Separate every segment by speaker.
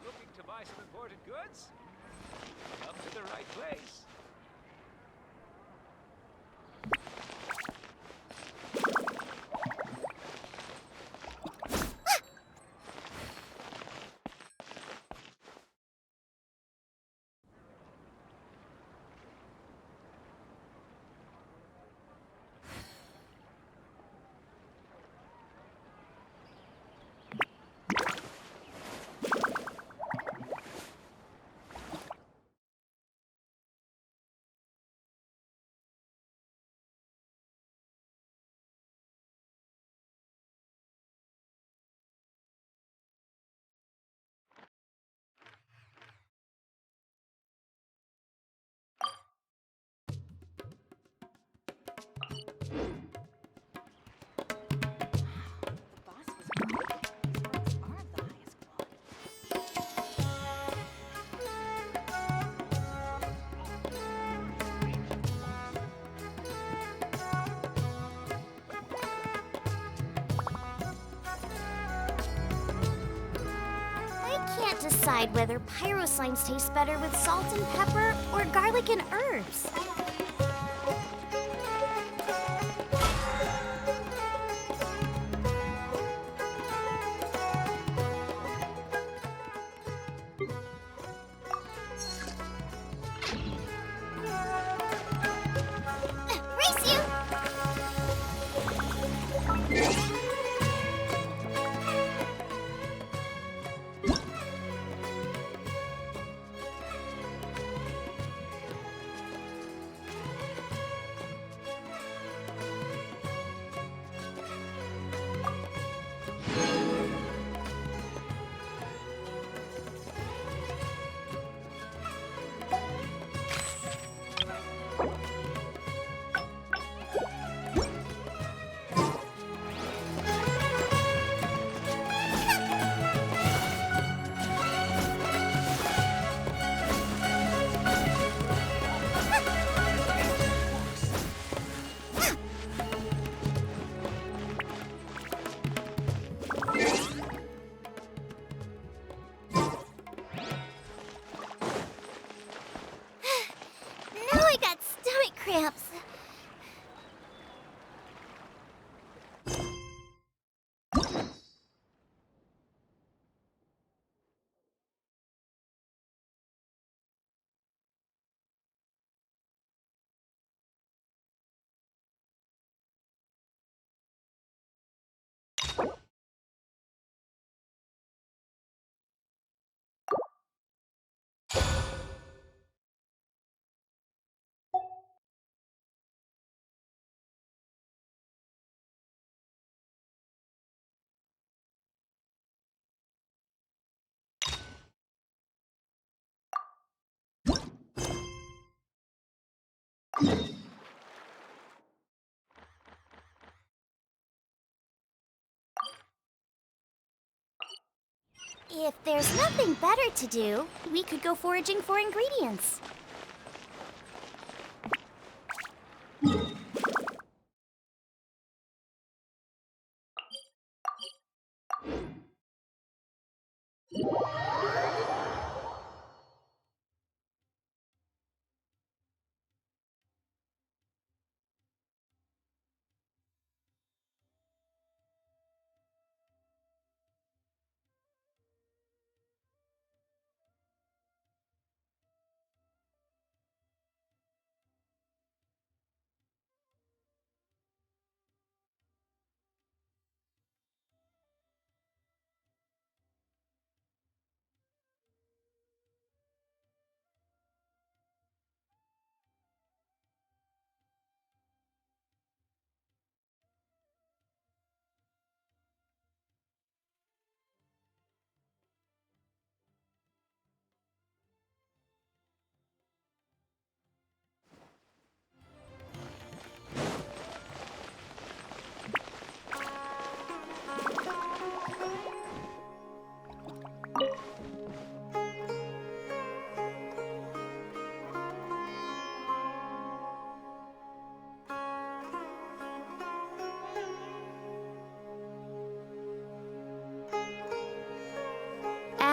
Speaker 1: Looking to buy some imported goods? Come to the right place.
Speaker 2: Can't decide whether pyro slimes taste better with salt and pepper or garlic and herbs. Race you! Cramps. If there's nothing better to do, we could go foraging for ingredients.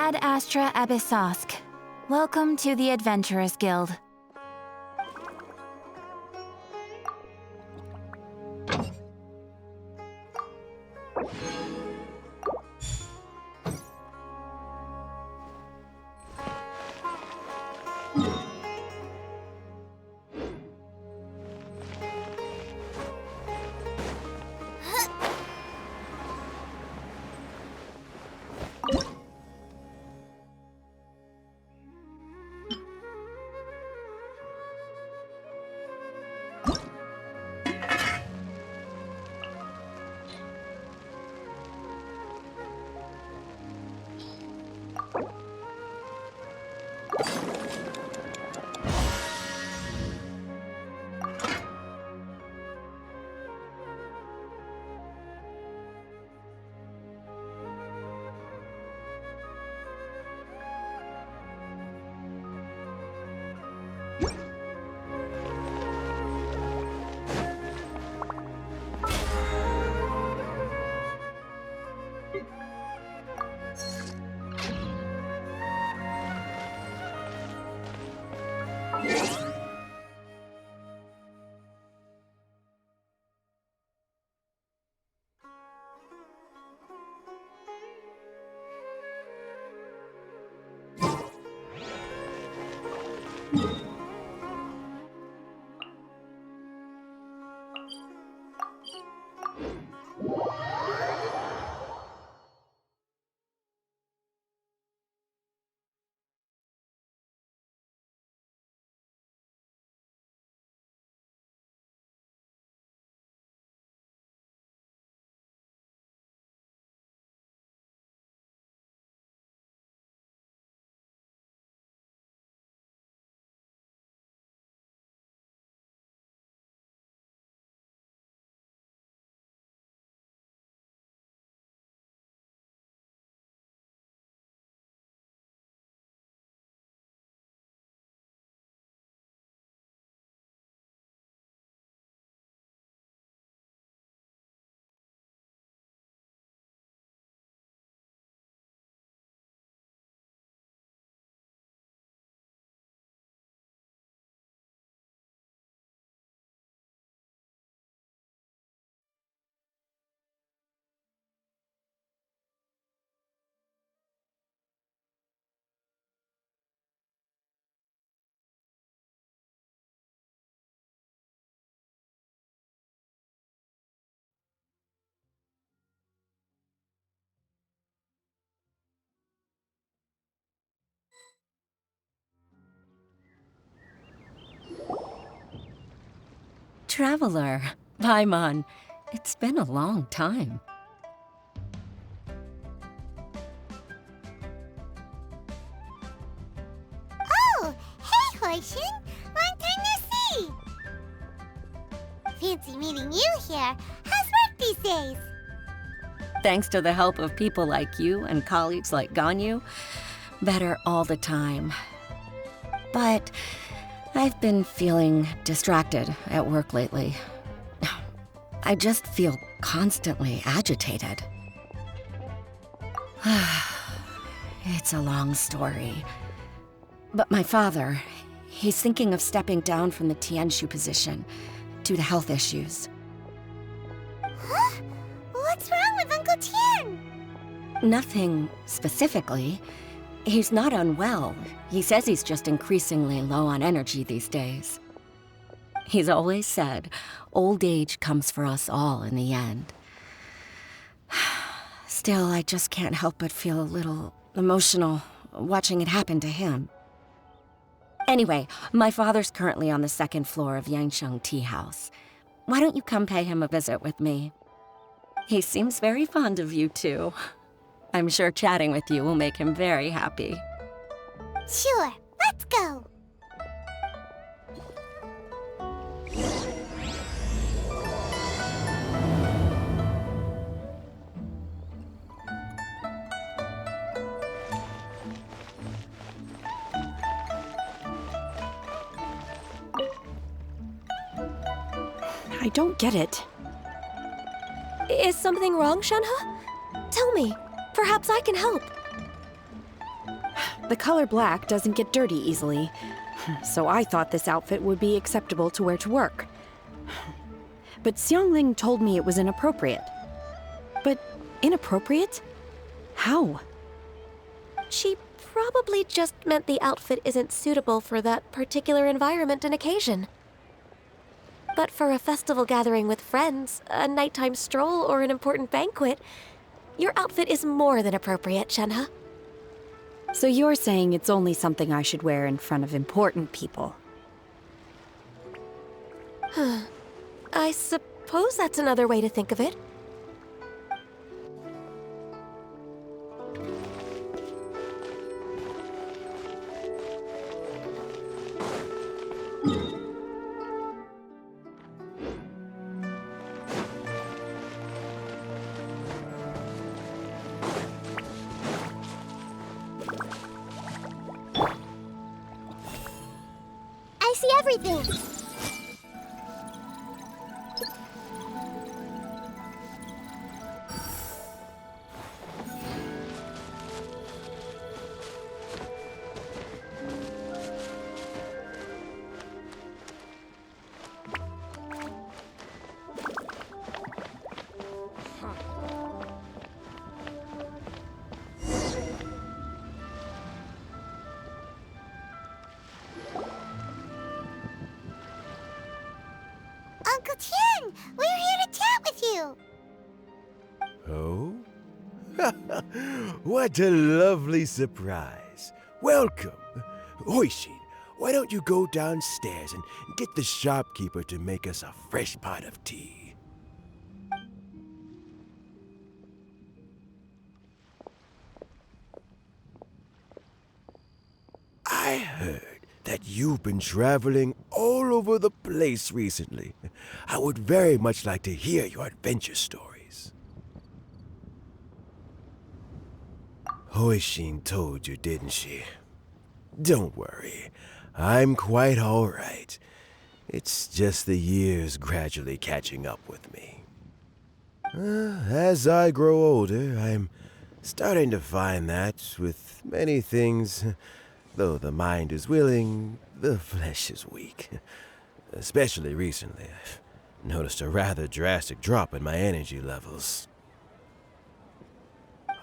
Speaker 3: Ad Astra Abyssosk. Welcome to the Adventurers Guild.
Speaker 4: Traveler, Paimon, it's been a long time.
Speaker 2: Oh, hey, Hoishin! Long time no see! Fancy meeting you here. How's work these days?
Speaker 4: Thanks to the help of people like you and colleagues like Ganyu, better all the time. But I've been feeling distracted at work lately. I just feel constantly agitated. It's a long story. But my father, he's thinking of stepping down from the Tianshu position due to health issues.
Speaker 2: Huh? What's wrong with Uncle Tian?
Speaker 4: Nothing specifically. He's not unwell. He says he's just increasingly low on energy these days. He's always said, old age comes for us all in the end. Still, I just can't help but feel a little emotional watching it happen to him. Anyway, my father's currently on the second floor of Yangsheng Tea House. Why don't you come pay him a visit with me? He seems very fond of you, too. I'm sure chatting with you will make him very happy.
Speaker 2: Sure, let's go.
Speaker 5: I don't get it. Is something wrong, Shenhe? Tell me. Perhaps I can help. The color black doesn't get dirty easily, so I thought this outfit would be acceptable to wear to work. But Xiangling told me it was inappropriate. But inappropriate? How?
Speaker 6: She probably just meant the outfit isn't suitable for that particular environment and occasion. But for a festival gathering with friends, a nighttime stroll, or an important banquet, your outfit is more than appropriate, Shenhe.
Speaker 5: So you're saying it's only something I should wear in front of important people?
Speaker 6: I suppose that's another way to think of it.
Speaker 2: I see everything. Uncle Tien, we're here to chat with you.
Speaker 7: Oh? What a lovely surprise. Welcome. Hoishin, why don't you go downstairs and get the shopkeeper to make us a fresh pot of tea? I heard that you've been traveling all over the place recently. I would very much like to hear your adventure stories. Hoishin told you, didn't she? Don't worry, I'm quite all right. It's just the years gradually catching up with me. As I grow older, I'm starting to find that with many things, though the mind is willing, the flesh is weak. Especially recently, I've noticed a rather drastic drop in my energy levels.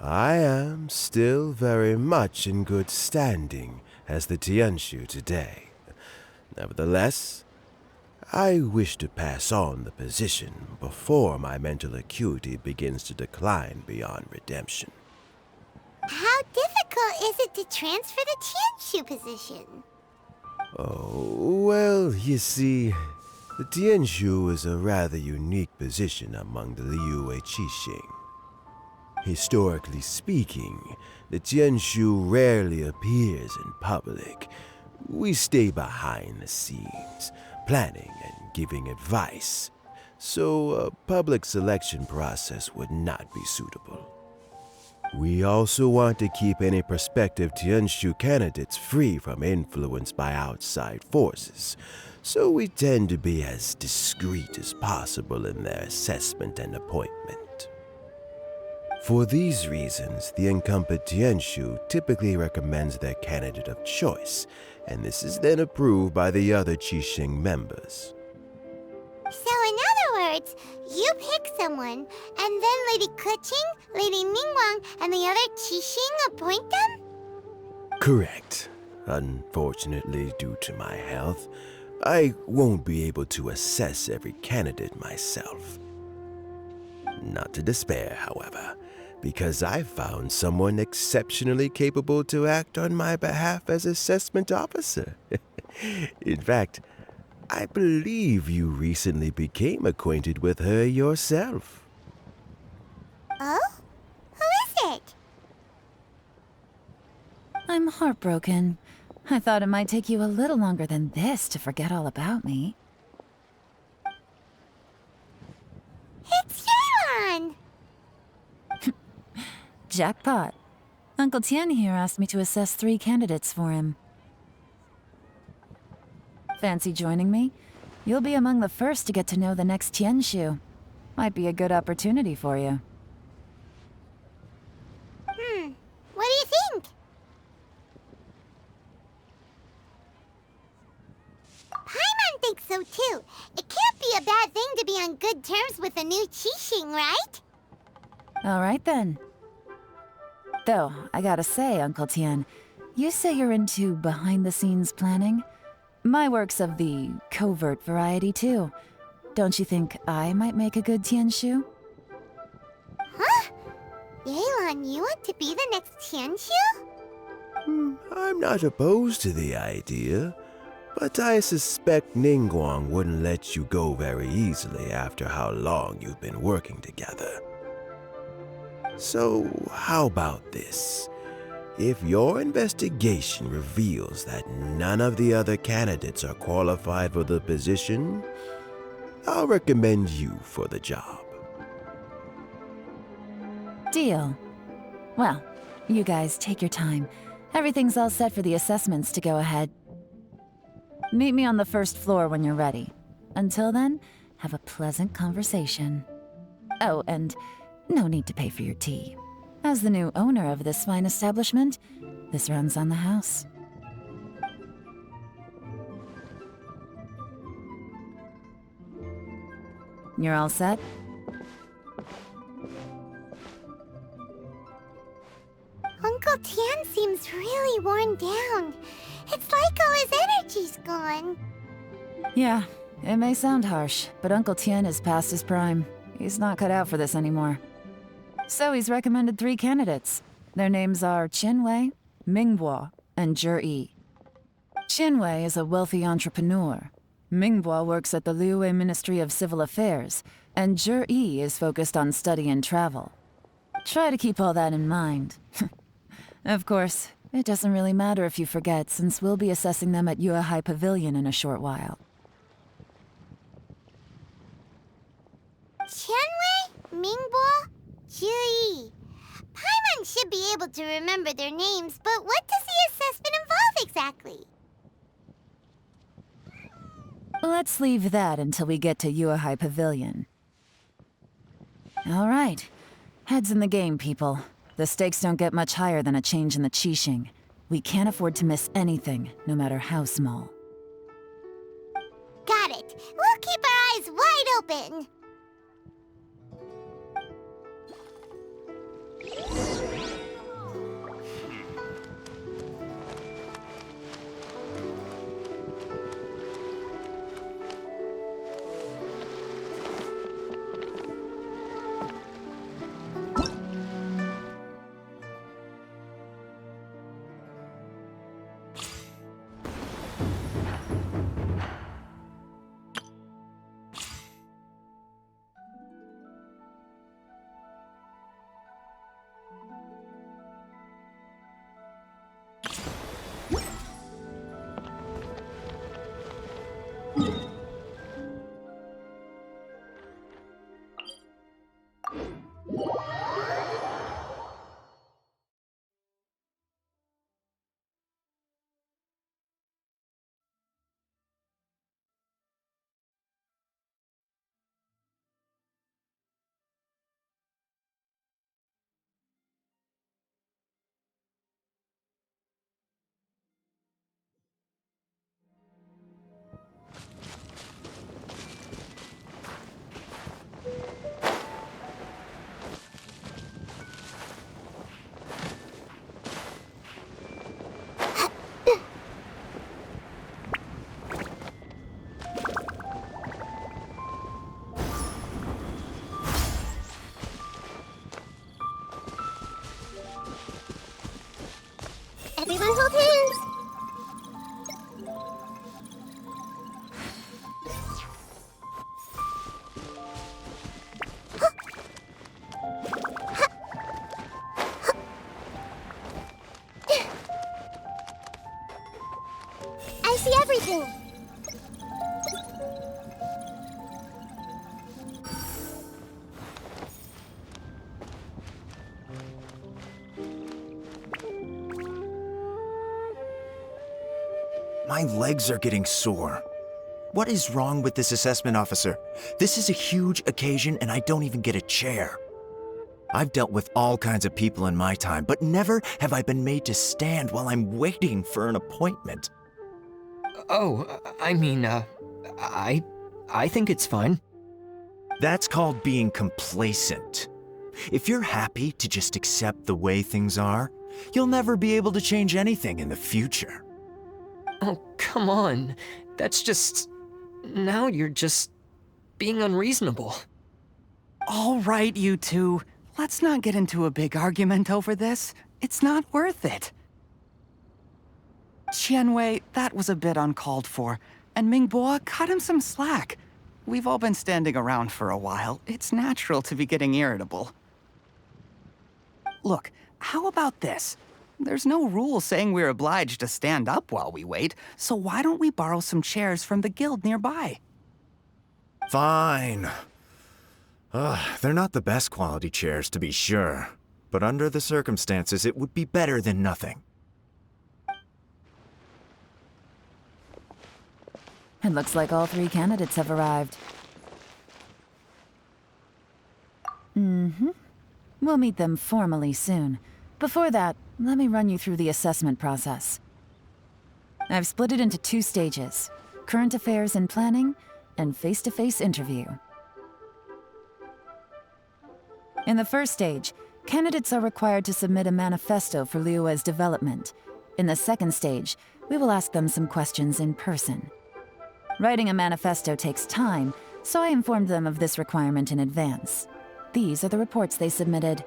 Speaker 7: I am still very much in good standing as the Tianshu today. Nevertheless, I wish to pass on the position before my mental acuity begins to decline beyond redemption.
Speaker 2: How difficult is it to transfer the Tianshu position?
Speaker 7: Oh, well, you see, the Tianshu is a rather unique position among the Liyue Qixing. Historically speaking, the Tianshu rarely appears in public. We stay behind the scenes, planning and giving advice, so a public selection process would not be suitable. We also want to keep any prospective Tianshu candidates free from influence by outside forces, so we tend to be as discreet as possible in their assessment and appointment. For these reasons, the incumbent Tianshu typically recommends their candidate of choice, and this is then approved by the other Qixing members.
Speaker 2: So in other words, you pick someone, and then Lady Keqing, Lady Ningguang, and the other Qixing appoint them?
Speaker 7: Correct. Unfortunately, due to my health, I won't be able to assess every candidate myself. Not to despair, however, because I found someone exceptionally capable to act on my behalf as assessment officer. In fact, I believe you recently became acquainted with her yourself.
Speaker 2: Oh? Who is it?
Speaker 3: I'm heartbroken. I thought it might take you a little longer than this to forget all about me.
Speaker 2: It's Yelan!
Speaker 3: Jackpot. Uncle Tien here asked me to assess 3 candidates for him. Fancy joining me? You'll be among the first to get to know the next Tianshu. Might be a good opportunity for you.
Speaker 2: What do you think? to be on good terms with the new Qixing, right?
Speaker 3: All right then. Though, I gotta say, Uncle Tian, you say you're into behind-the-scenes planning? My work's of the covert variety, too. Don't you think I might make a good Tianshu?
Speaker 2: Huh? Yelan, you want to be the next Tianshu?
Speaker 7: I'm not opposed to the idea, but I suspect Ningguang wouldn't let you go very easily after how long you've been working together. So, how about this? If your investigation reveals that none of the other candidates are qualified for the position, I'll recommend you for the job.
Speaker 3: Deal. Well, you guys take your time. Everything's all set for the assessments to go ahead. Meet me on the first floor when you're ready. Until then, have a pleasant conversation. Oh, and no need to pay for your tea. As the new owner of this fine establishment, this runs on the house. You're all set?
Speaker 2: Uncle Tian seems really worn down. It's like all his energy's gone.
Speaker 3: Yeah, it may sound harsh, but Uncle Tian is past his prime. He's not cut out for this anymore. So he's recommended 3 candidates. Their names are Qinwei, Mingbo, and Zhi. Qinwei is a wealthy entrepreneur. Mingbo works at the Liyue Ministry of Civil Affairs, and Zhi is focused on study and travel. Try to keep all that in mind. Of course, it doesn't really matter if you forget, since we'll be assessing them at Yuehai Pavilion in a short while.
Speaker 2: Qianwei, Mingbo, Zhi. Paimon should be able to remember their names, but what does the assessment involve exactly?
Speaker 3: Let's leave that until we get to Yuehai Pavilion. All right. Heads in the game, people. The stakes don't get much higher than a change in the Qixing. We can't afford to miss anything, no matter how small.
Speaker 2: Got it. We'll keep our eyes wide open. Everyone hold hands. I see everything.
Speaker 8: My legs are getting sore. What is wrong with this assessment officer? This is a huge occasion and I don't even get a chair. I've dealt with all kinds of people in my time, but never have I been made to stand while I'm waiting for an appointment.
Speaker 9: Oh, I mean, I think it's fine.
Speaker 8: That's called being complacent. If you're happy to just accept the way things are, you'll never be able to change anything in the future.
Speaker 9: Oh, come on. That's just... Now you're just... being unreasonable.
Speaker 10: All right, you two. Let's not get into a big argument over this. It's not worth it. Qianwei, that was a bit uncalled for. And Mingbo, cut him some slack. We've all been standing around for a while. It's natural to be getting irritable. Look, how about this? There's no rule saying we're obliged to stand up while we wait, so why don't we borrow some chairs from the guild nearby?
Speaker 8: Fine. They're not the best quality chairs, to be sure. But under the circumstances, it would be better than nothing.
Speaker 3: It looks like all 3 candidates have arrived. We'll meet them formally soon. Before that, let me run you through the assessment process. I've split it into 2 stages: current affairs and planning, and face-to-face interview. In the first stage, candidates are required to submit a manifesto for Liyue's development. In the second stage, we will ask them some questions in person. Writing a manifesto takes time, so I informed them of this requirement in advance. These are the reports they submitted.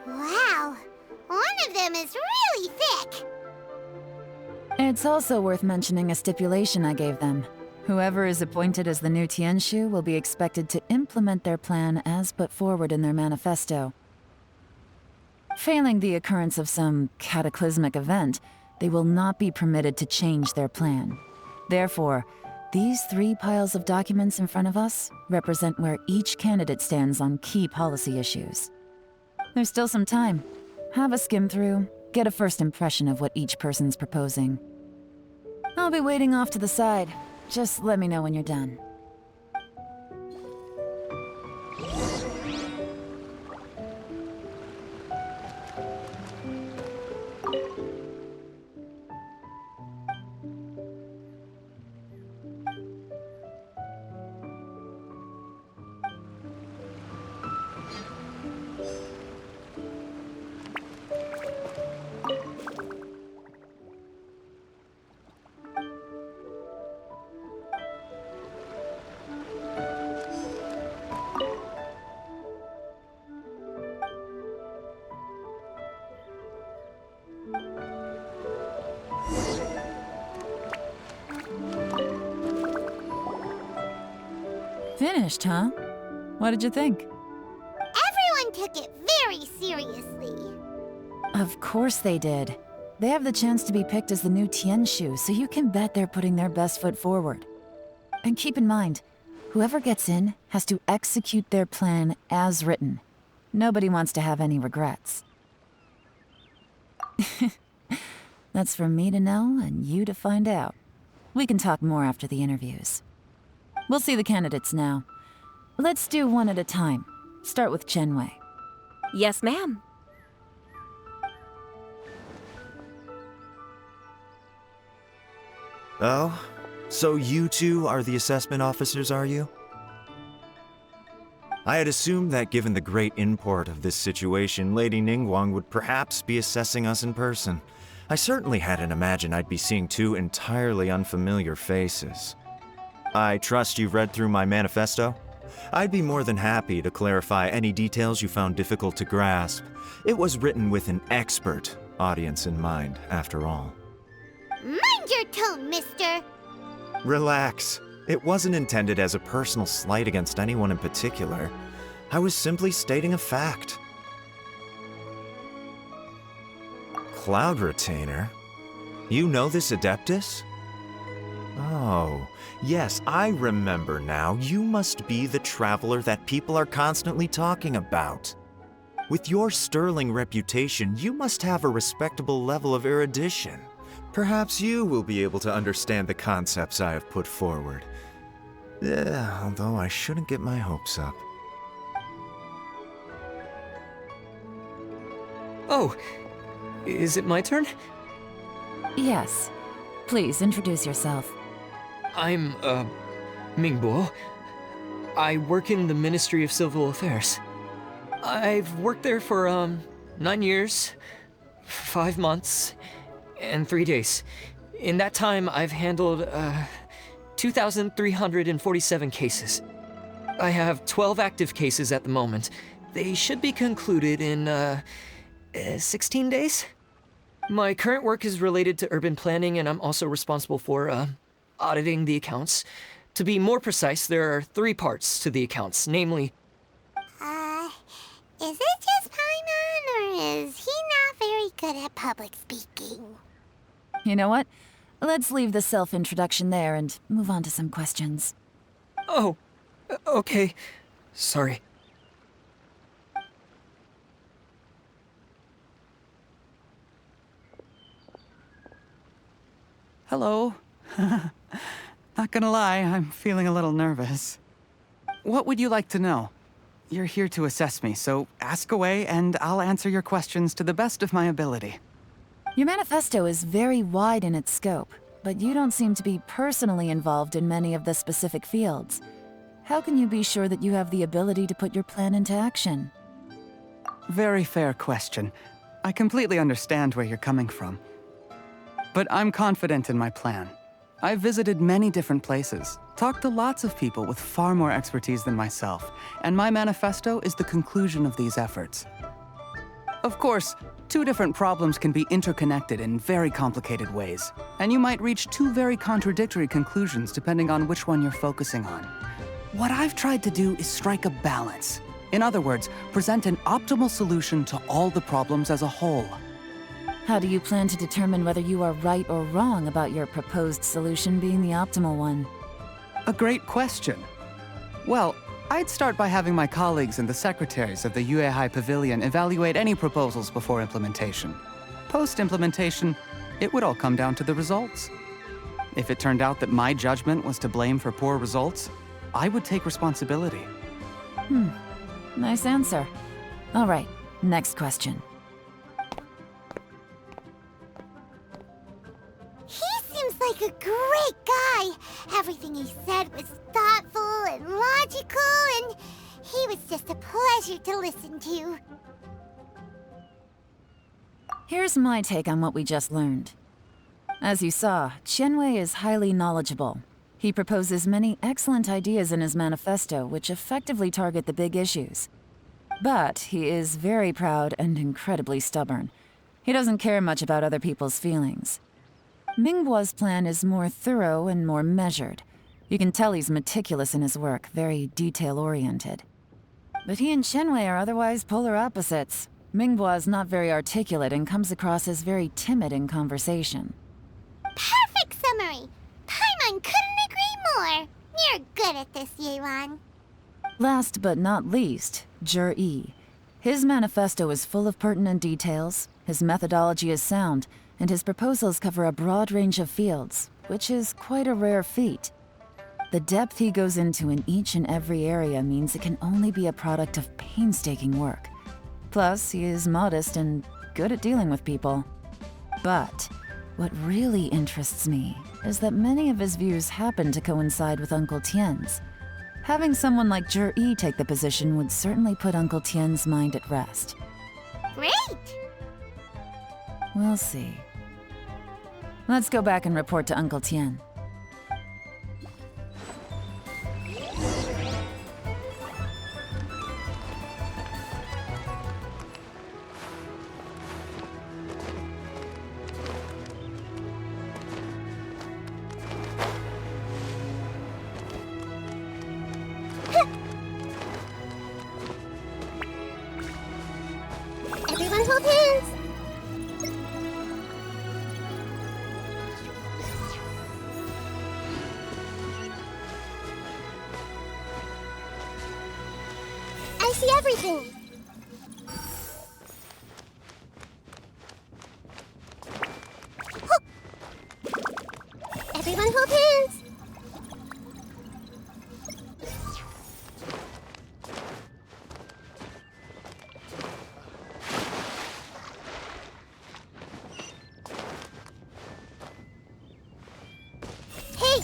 Speaker 2: Wow, one of them is really thick.
Speaker 3: It's also worth mentioning a stipulation I gave them. Whoever is appointed as the new Tianshu will be expected to implement their plan as put forward in their manifesto. Failing the occurrence of some cataclysmic event, they will not be permitted to change their plan. Therefore, these 3 piles of documents in front of us represent where each candidate stands on key policy issues. There's still some time. Have a skim through, get a first impression of what each person's proposing. I'll be waiting off to the side. Just let me know when you're done. Finished, huh? What did you think?
Speaker 2: Everyone took it very seriously.
Speaker 3: Of course they did. They have the chance to be picked as the new Tianshu, so you can bet they're putting their best foot forward. And keep in mind, whoever gets in has to execute their plan as written. Nobody wants to have any regrets. That's for me to know and you to find out. We can talk more after the interviews. We'll see the candidates now. Let's do one at a time. Start with Chenwei.
Speaker 6: Yes, ma'am.
Speaker 8: Oh? So you 2 are the assessment officers, are you? I had assumed that given the great import of this situation, Lady Ningguang would perhaps be assessing us in person. I certainly hadn't imagined I'd be seeing 2 entirely unfamiliar faces. I trust you've read through my manifesto? I'd be more than happy to clarify any details you found difficult to grasp. It was written with an expert audience in mind, after all.
Speaker 2: Mind your tone, mister.
Speaker 8: Relax. It wasn't intended as a personal slight against anyone in particular. I was simply stating a fact. Cloud Retainer? You know this Adeptus? Oh, yes, I remember now. You must be the traveler that people are constantly talking about. With your sterling reputation, you must have a respectable level of erudition. Perhaps you will be able to understand the concepts I have put forward. Although I shouldn't get my hopes up.
Speaker 9: Oh, is it my turn?
Speaker 3: Yes. Please introduce yourself.
Speaker 9: I'm, Mingbo. I work in the Ministry of Civil Affairs. I've worked there for, 9 years, 5 months, and 3 days. In that time, I've handled, 2,347 cases. I have 12 active cases at the moment. They should be concluded in, 16 days? My current work is related to urban planning, and I'm also responsible for, auditing the accounts. To be more precise, there are 3 parts to the accounts, namely...
Speaker 2: Is it just Paimon, or is he not very good at public speaking?
Speaker 3: You know what? Let's leave the self-introduction there and move on to some questions.
Speaker 9: Oh, okay. Sorry.
Speaker 10: Hello. Not gonna lie, I'm feeling a little nervous. What would you like to know? You're here to assess me, so ask away and I'll answer your questions to the best of my ability.
Speaker 3: Your manifesto is very wide in its scope, but you don't seem to be personally involved in many of the specific fields. How can you be sure that you have the ability to put your plan into action?
Speaker 10: Very fair question. I completely understand where you're coming from. But I'm confident in my plan. I've visited many different places, talked to lots of people with far more expertise than myself, and my manifesto is the conclusion of these efforts. Of course, 2 different problems can be interconnected in very complicated ways, and you might reach 2 very contradictory conclusions depending on which one you're focusing on. What I've tried to do is strike a balance. In other words, present an optimal solution to all the problems as a whole.
Speaker 3: How do you plan to determine whether you are right or wrong about your proposed solution being the optimal one?
Speaker 10: A great question. Well, I'd start by having my colleagues and the secretaries of the Yuehai Pavilion evaluate any proposals before implementation. Post-implementation, it would all come down to the results. If it turned out that my judgment was to blame for poor results, I would take responsibility.
Speaker 3: Nice answer. All right, next question.
Speaker 2: He seems like a great guy. Everything he said was thoughtful and logical, and he was just a pleasure to listen to.
Speaker 3: Here's my take on what we just learned. As you saw, Qianwei is highly knowledgeable. He proposes many excellent ideas in his manifesto which effectively target the big issues. But he is very proud and incredibly stubborn. He doesn't care much about other people's feelings. Mingboa's plan is more thorough and more measured. You can tell he's meticulous in his work, very detail-oriented. But he and Qianwei are otherwise polar opposites. Mingboa is not very articulate and comes across as very timid in conversation.
Speaker 2: Perfect summary! Paimon couldn't agree more! You're good at this, Yelan.
Speaker 3: Last but not least, Zhi. His manifesto is full of pertinent details, his methodology is sound, and his proposals cover a broad range of fields, which is quite a rare feat. The depth he goes into in each and every area means it can only be a product of painstaking work. Plus, he is modest and good at dealing with people. But what really interests me is that many of his views happen to coincide with Uncle Tien's. Having someone like Zhi take the position would certainly put Uncle Tien's mind at rest.
Speaker 2: Great!
Speaker 3: We'll see. Let's go back and report to Uncle Tien.
Speaker 2: Everyone hold hands! I see everything! Everyone hold hands! Hey!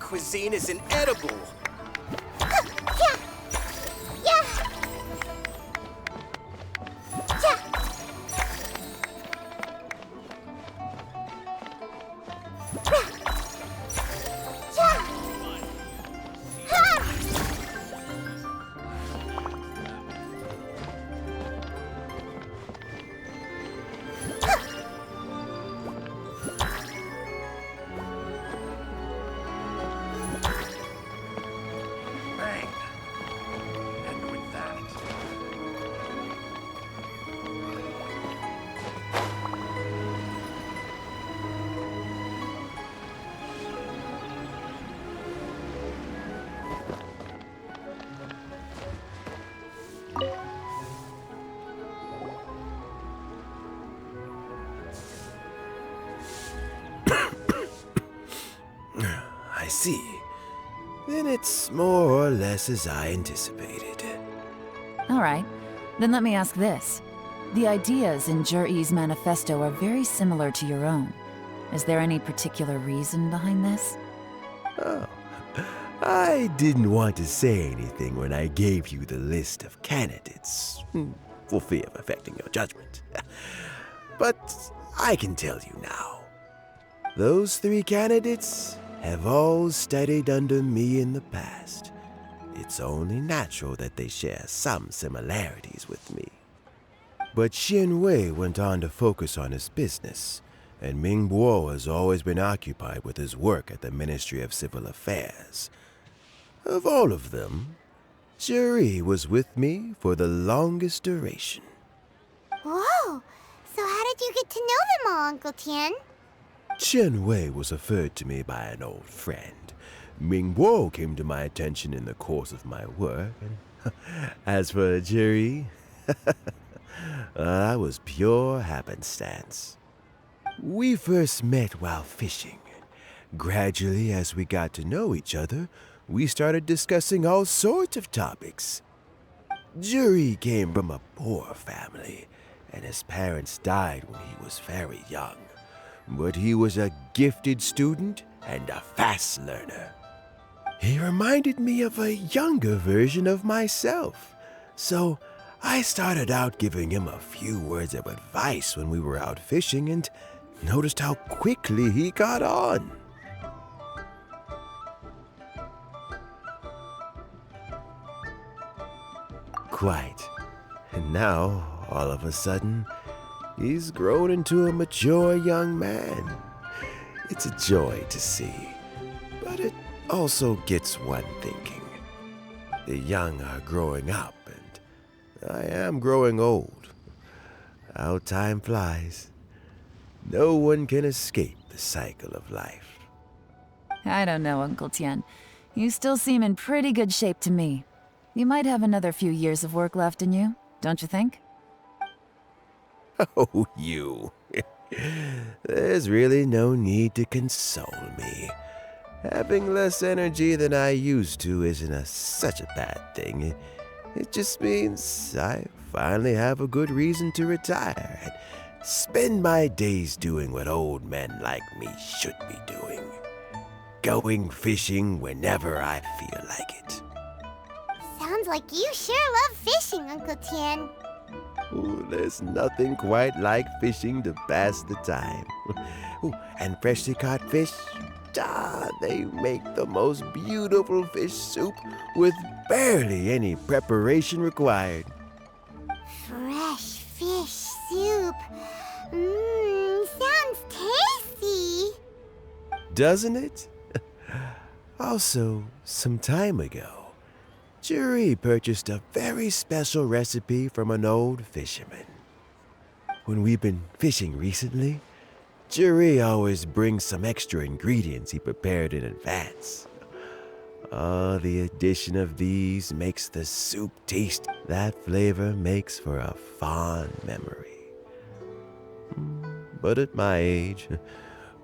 Speaker 11: cuisine is inedible.
Speaker 2: Yeah. Yeah. Yeah.
Speaker 1: Bang. And with that.
Speaker 7: I see. Then it's more or less as I anticipated.
Speaker 3: All right, then let me ask this. The ideas in Jur-E's manifesto are very similar to your own. Is there any particular reason behind this?
Speaker 7: Oh, I didn't want to say anything when I gave you the list of candidates, for fear of affecting your judgment. But I can tell you now. Those 3 candidates have all studied under me in the past. It's only natural that they share some similarities with me. But Xin Wei went on to focus on his business, and Ming Bo has always been occupied with his work at the Ministry of Civil Affairs. Of all of them, Juri was with me for the longest duration.
Speaker 2: Whoa! So how did you get to know them all, Uncle Tian?
Speaker 7: Chen Wei was referred to me by an old friend. Ming Bo came to my attention in the course of my work. And as for Juri, that was pure happenstance. We first met while fishing. Gradually, as we got to know each other, we started discussing all sorts of topics. Juri came from a poor family, and his parents died when he was very young. But he was a gifted student and a fast learner. He reminded me of a younger version of myself, so I started out giving him a few words of advice when we were out fishing and noticed how quickly he got on. Quite. And now, all of a sudden, he's grown into a mature young man. It's a joy to see, but it also gets one thinking. The young are growing up, and I am growing old. How time flies. No one can escape the cycle of life.
Speaker 3: I don't know, Uncle Tian. You still seem in pretty good shape to me. You might have another few years of work left in you, don't you think?
Speaker 7: Oh, you. There's really no need to console me. Having less energy than I used to isn't such a bad thing. It just means I finally have a good reason to retire and spend my days doing what old men like me should be doing. Going fishing whenever I feel like it.
Speaker 2: Sounds like you sure love fishing, Uncle Tian.
Speaker 7: Ooh, there's nothing quite like fishing to pass the time. Ooh, and freshly caught fish, they make the most beautiful fish soup with barely any preparation required.
Speaker 2: Fresh fish soup. Sounds tasty.
Speaker 7: Doesn't it? Also, some time ago, Juri purchased a very special recipe from an old fisherman. When we've been fishing recently, Juri always brings some extra ingredients he prepared in advance. The addition of these makes the soup taste. That flavor makes for a fond memory. But at my age,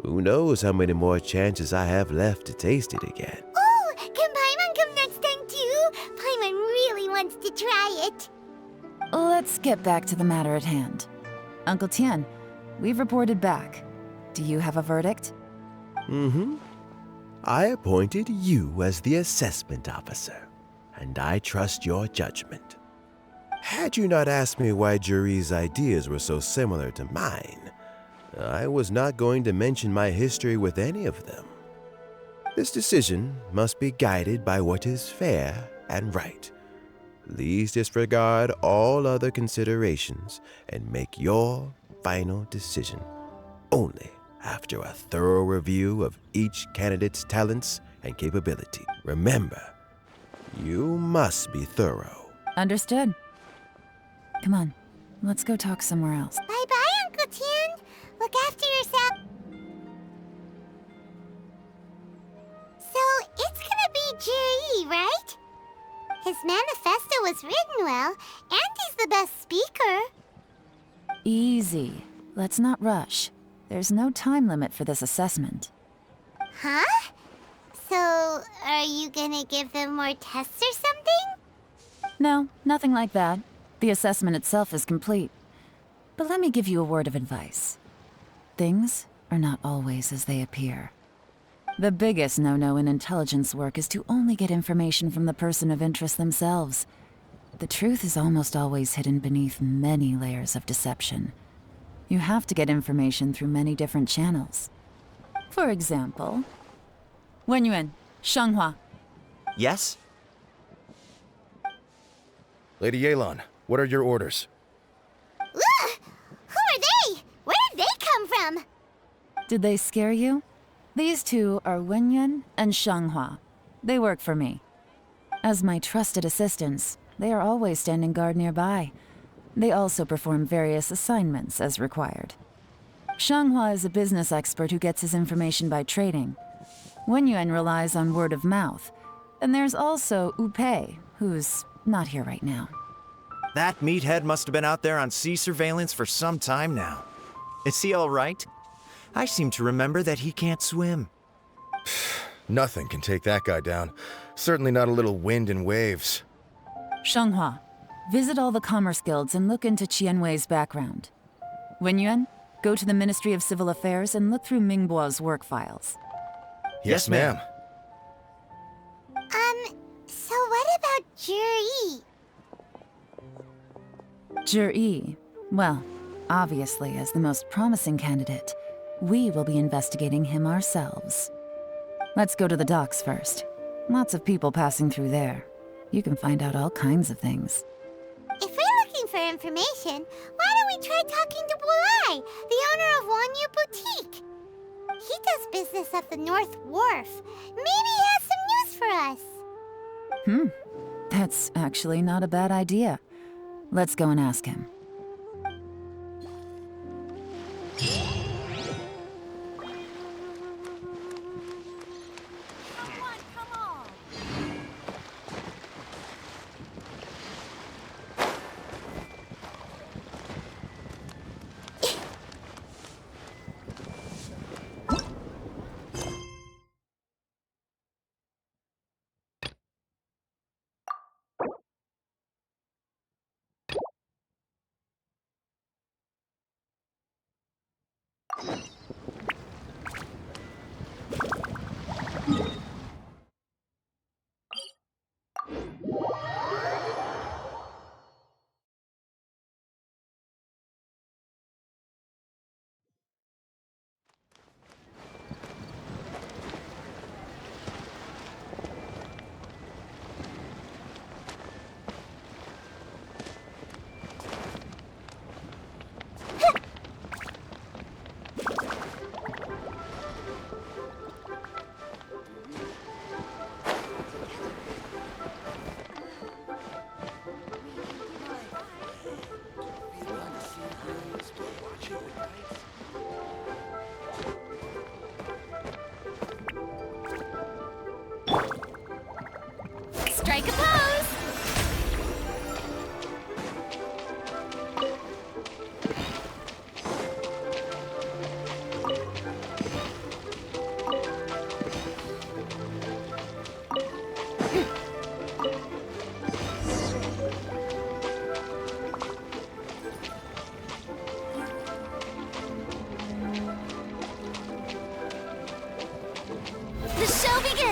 Speaker 7: who knows how many more chances I have left to taste it again.
Speaker 2: Oh, can Paimon come next time too? Paimon really wants to try it.
Speaker 3: Let's get back to the matter at hand. Uncle Tian, we've reported back. Do you have a verdict?
Speaker 7: I appointed you as the assessment officer, and I trust your judgment. Had you not asked me why Juri's ideas were so similar to mine, I was not going to mention my history with any of them. This decision must be guided by what is fair and right. Please disregard all other considerations and make your final decision only after a thorough review of each candidate's talents and capability. Remember, you must be thorough.
Speaker 3: Understood. Come on, let's go talk somewhere else.
Speaker 2: Bye-bye, Uncle Tien. Look after yourself. So, it's gonna be Jiri, right? His manifesto was written well, and he's the best speaker.
Speaker 3: Easy. Let's not rush. There's no time limit for this assessment.
Speaker 2: Huh? So, are you gonna give them more tests or something?
Speaker 3: No, nothing like that. The assessment itself is complete. But let me give you a word of advice. Things are not always as they appear. The biggest no-no in intelligence work is to only get information from the person of interest themselves. The truth is almost always hidden beneath many layers of deception. You have to get information through many different channels. For example, Wenyuan, Shanghua.
Speaker 8: Yes?
Speaker 11: Lady Yelan, what are your orders?
Speaker 2: Ugh! Who are they? Where did they come from?
Speaker 3: Did they scare you? These two are Wenyuan and Shanghua. They work for me. As my trusted assistants, they are always standing guard nearby. They also perform various assignments as required. Shanghua is a business expert who gets his information by trading. Wenyuan relies on word of mouth. And there's also Upei, who's not here right now.
Speaker 8: That meathead must have been out there on sea surveillance for some time now. Is he all right? I seem to remember that he can't swim.
Speaker 11: Nothing can take that guy down. Certainly not a little wind and waves.
Speaker 3: Shanghua, visit all the commerce guilds and look into Qianwei's background. Wenyuan, go to the Ministry of Civil Affairs and look through Mingbo's work files.
Speaker 11: Yes, ma'am.
Speaker 2: So what about Juri?
Speaker 3: Juri, well, obviously as the most promising candidate, we will be investigating him ourselves. Let's go to the docks first. Lots of people passing through there. You can find out all kinds of things.
Speaker 2: If we're looking for information, why don't we try talking to Bulai, the owner of Wanyu Boutique? He does business at the North Wharf. Maybe he has some news for us.
Speaker 3: That's actually not a bad idea. Let's go and ask him.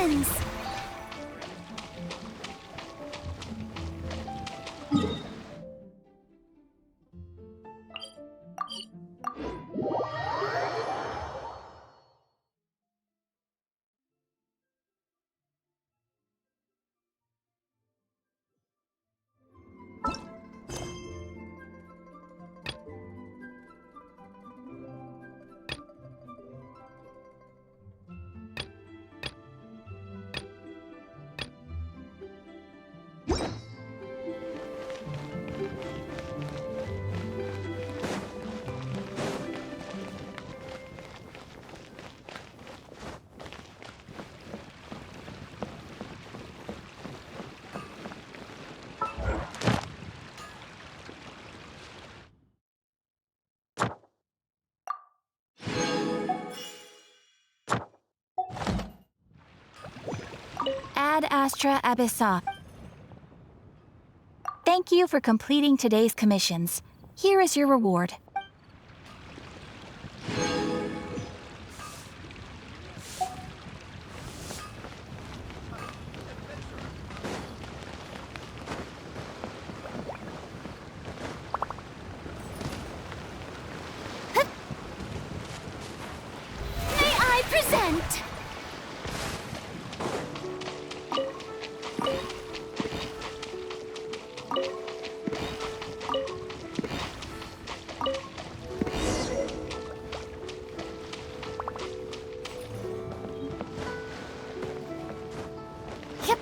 Speaker 2: begins.
Speaker 12: Ad Astra Abyssa. Thank you for completing today's commissions. Here is your reward.
Speaker 2: May I present? Yep.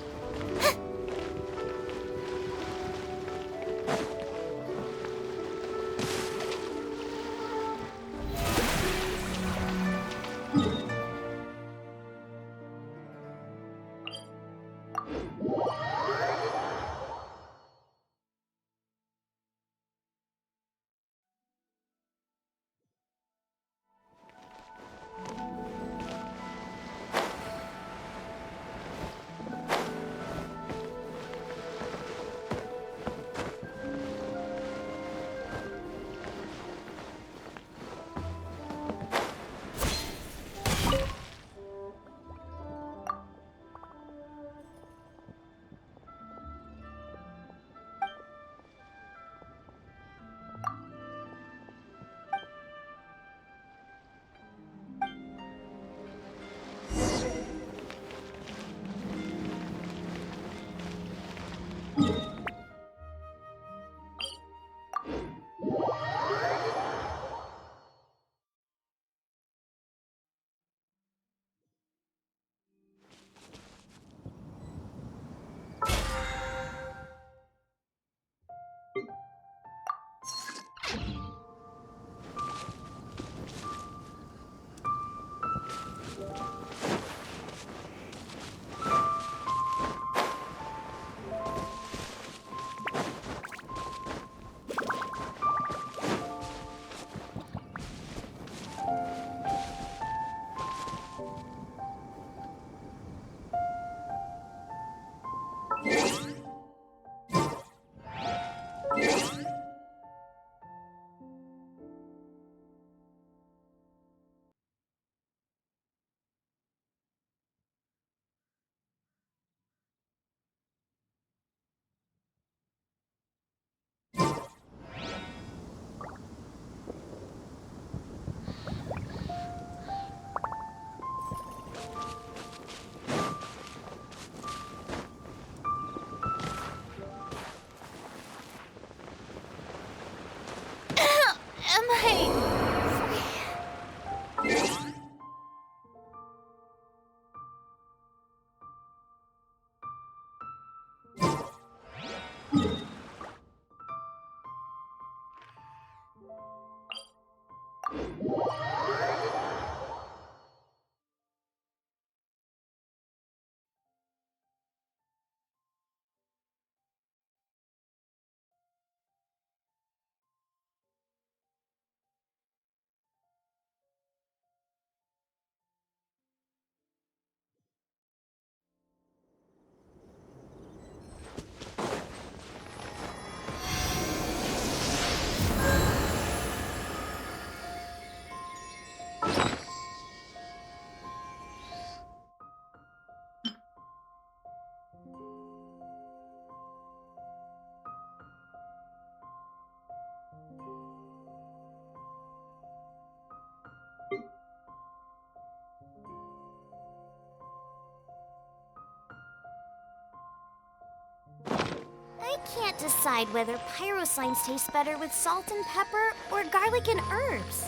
Speaker 2: decide whether pyro slimes taste better with salt and pepper or garlic and herbs.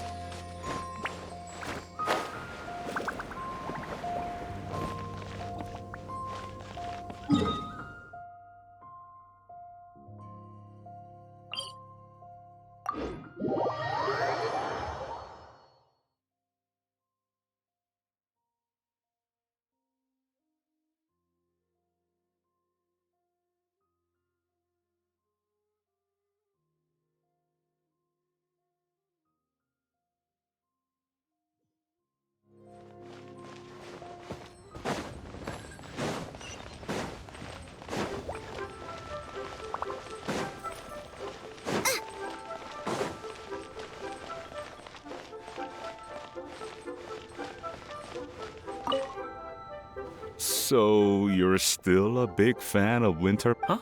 Speaker 13: So, you're still a big fan of winter?
Speaker 14: Huh?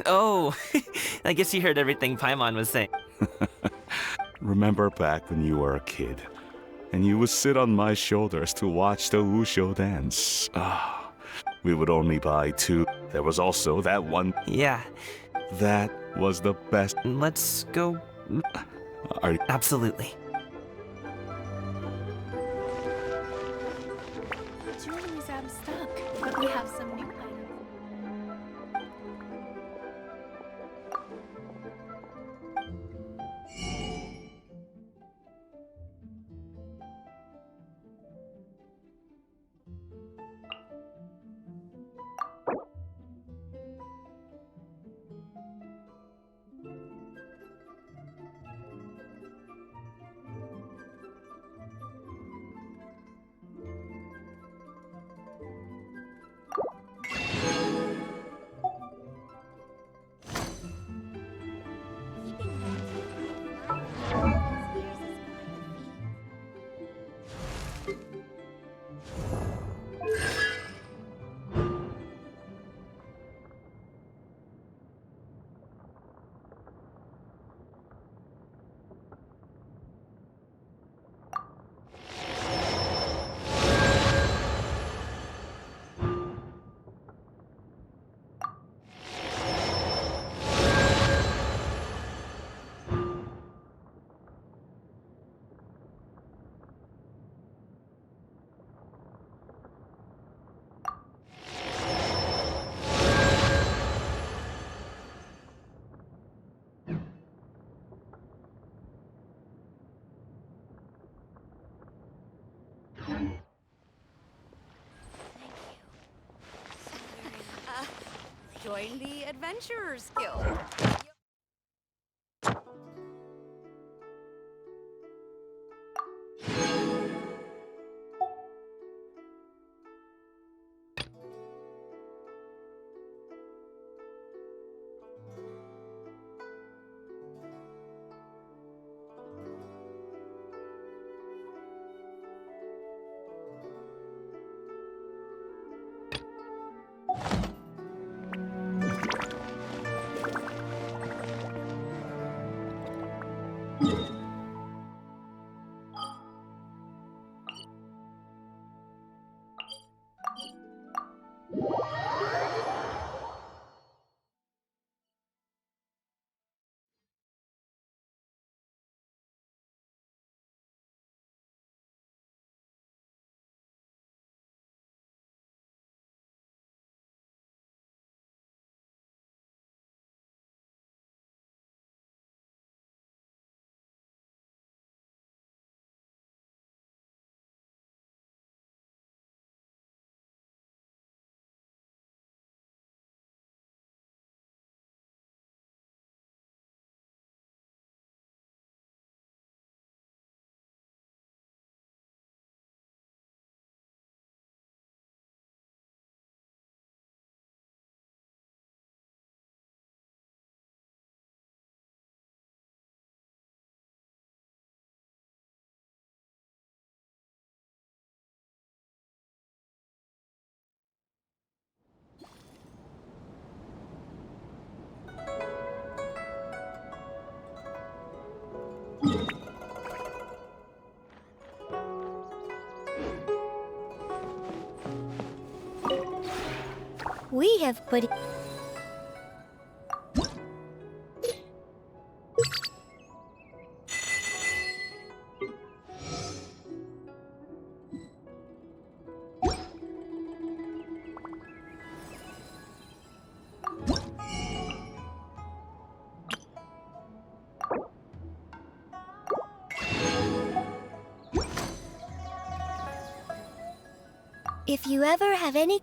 Speaker 14: Oh, I guess you heard everything Paimon was saying.
Speaker 13: Remember back when you were a kid, and you would sit on my shoulders to watch the Wushu dance. Ah, we would only buy 2. There was also that one.
Speaker 14: Yeah.
Speaker 13: That was the best.
Speaker 14: Let's go. Absolutely.
Speaker 15: Julie's stuck, but we have some new items.
Speaker 16: Join the Adventurers Guild.
Speaker 2: We have put...
Speaker 6: If you ever have any...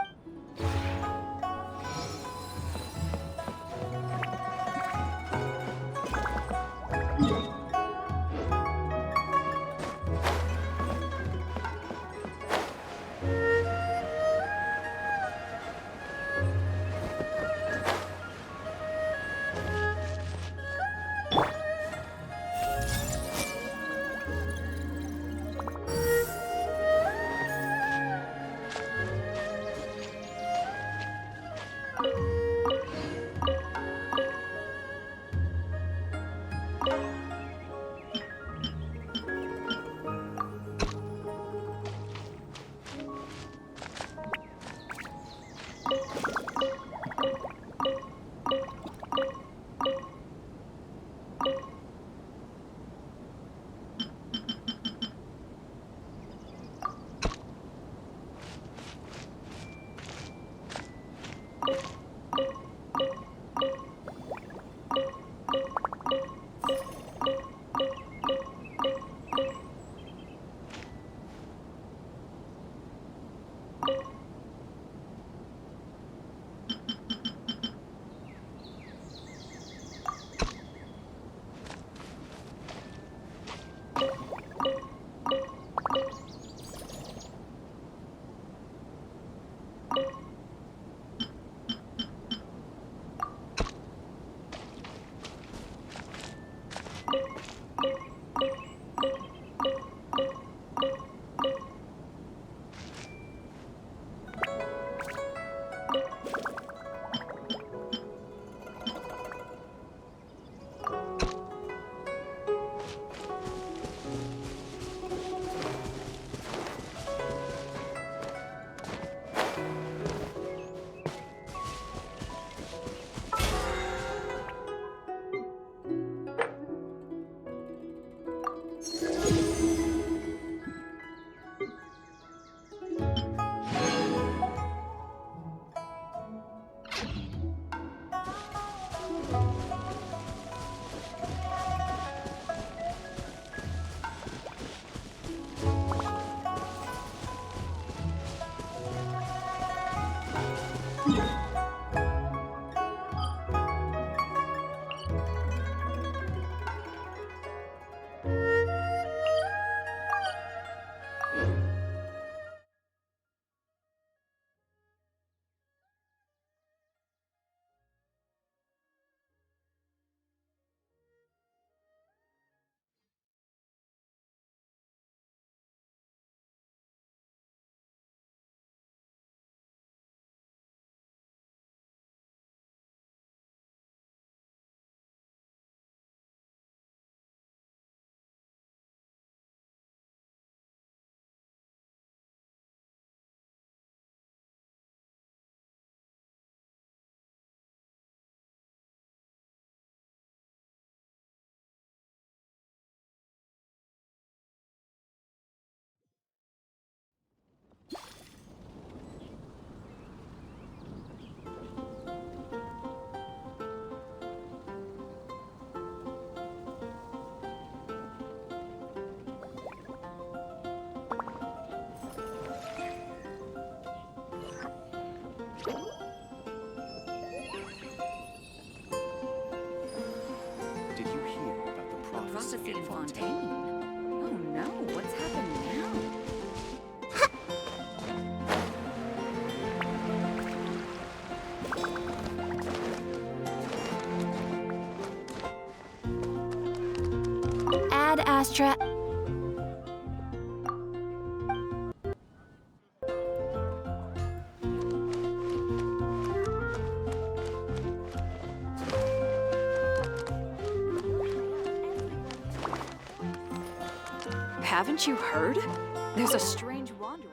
Speaker 16: Prophecy in Fontaine. Oh no, what's happening now?
Speaker 12: Ad Astra.
Speaker 16: Haven't you heard? There's a strange wanderer.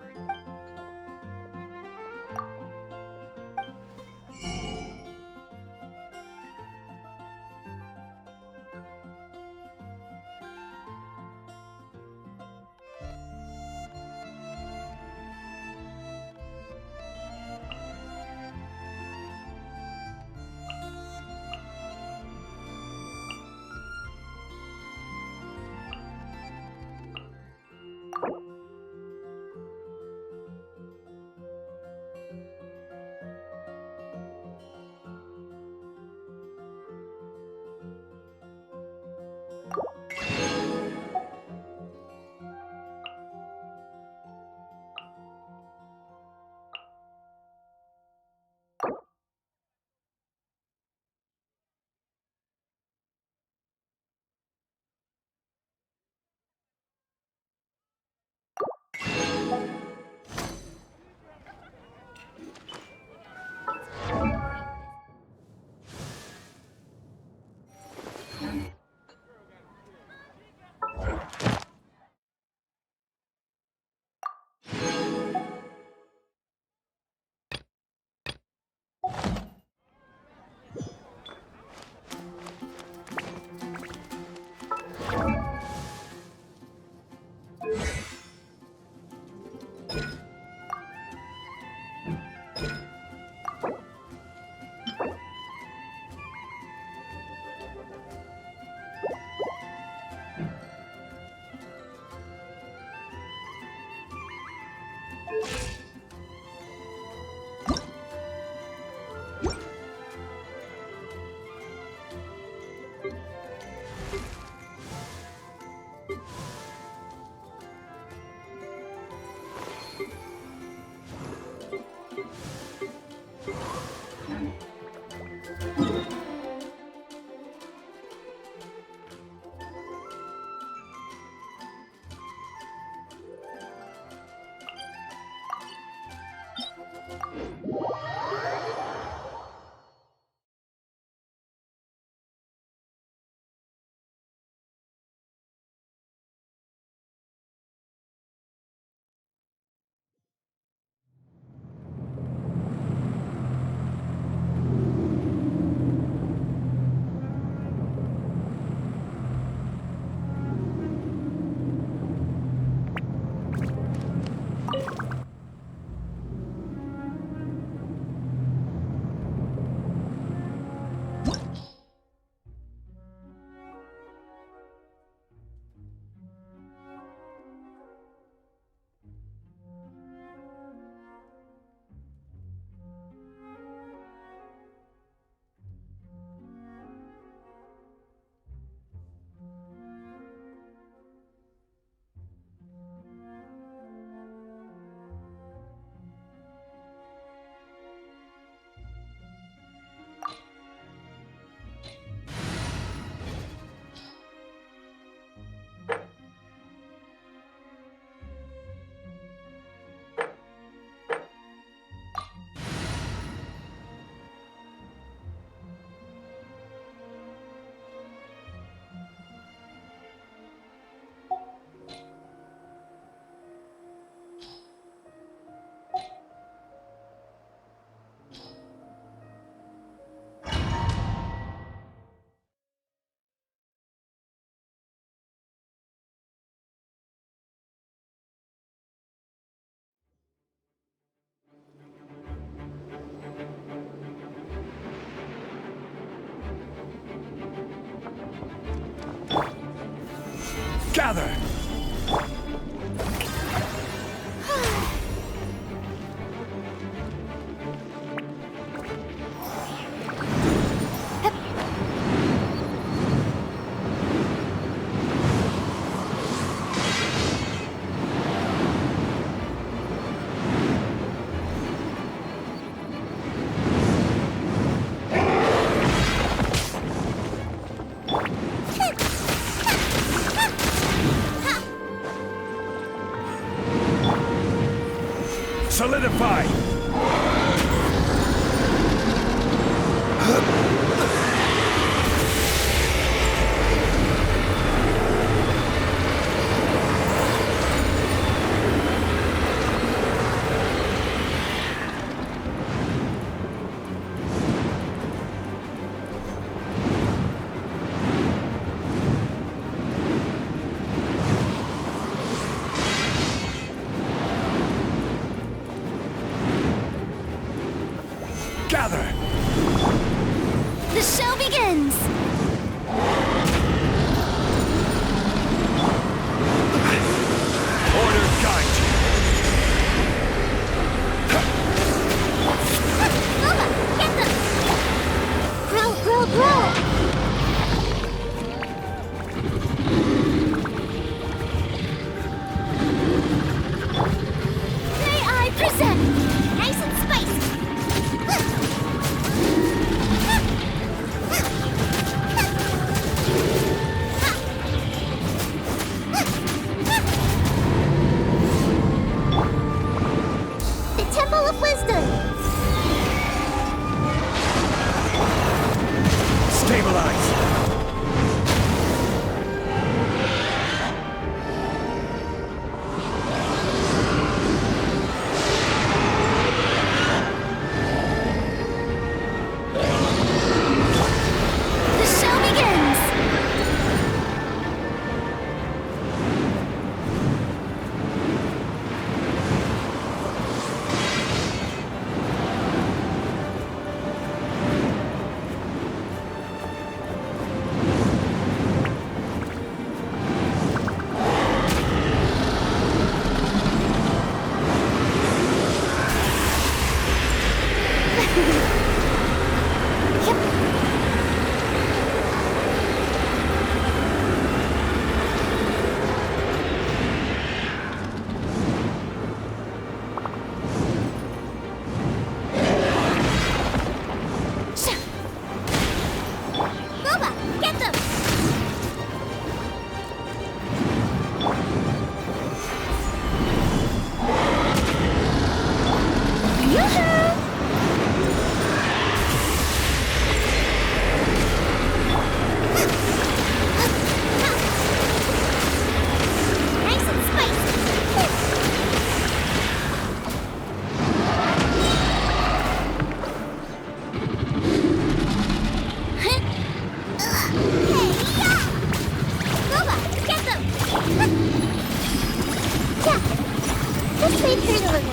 Speaker 11: Gather! Solidify! Gather!
Speaker 2: The show begins!
Speaker 11: Order guide you!
Speaker 2: Mama, get them! Grow, grow, grow! May I present? Nice and spicy! Nice and spicy. Just wait for a little.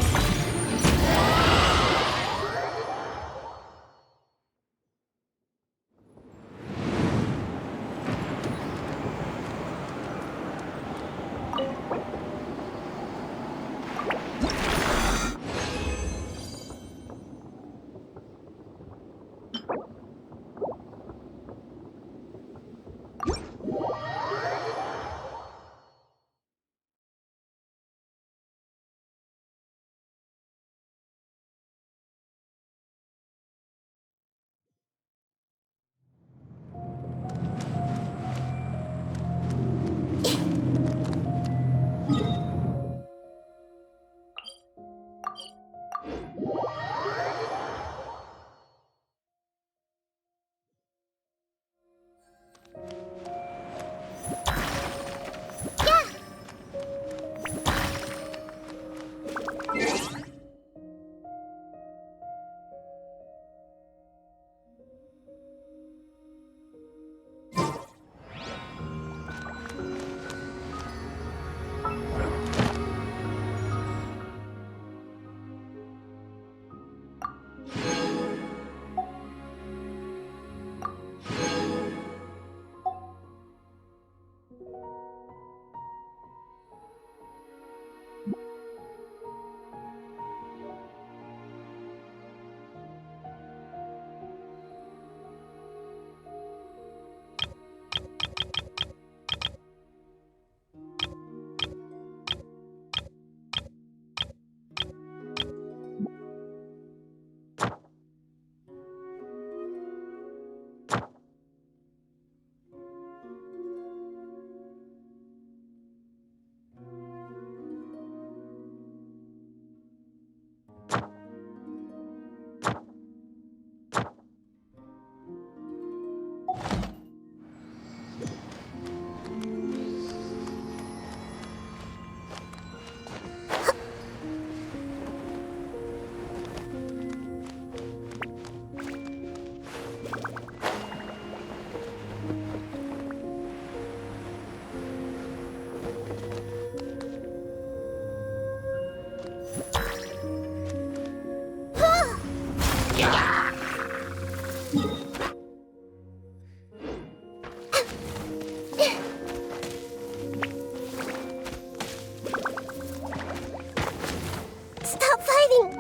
Speaker 2: Stop fighting!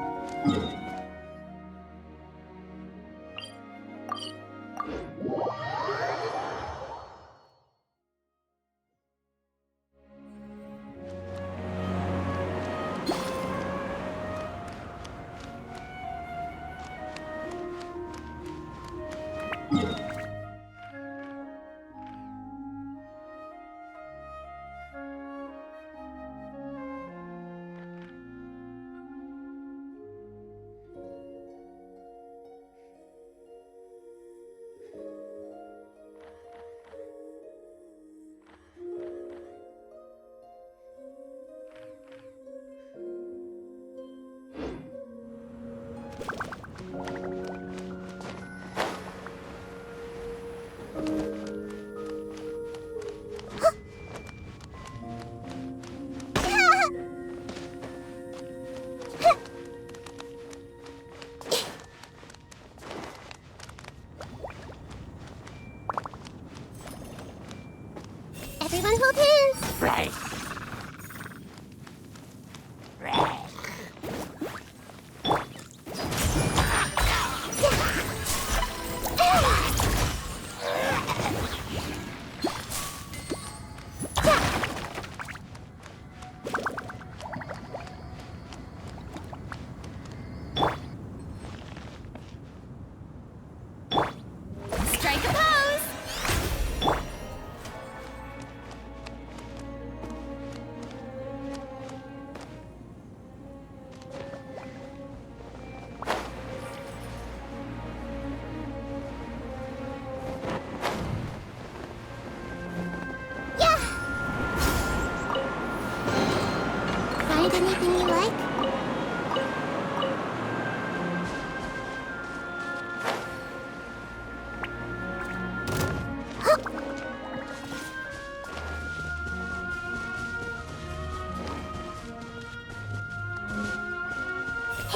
Speaker 2: Everyone hold hands.
Speaker 14: Right.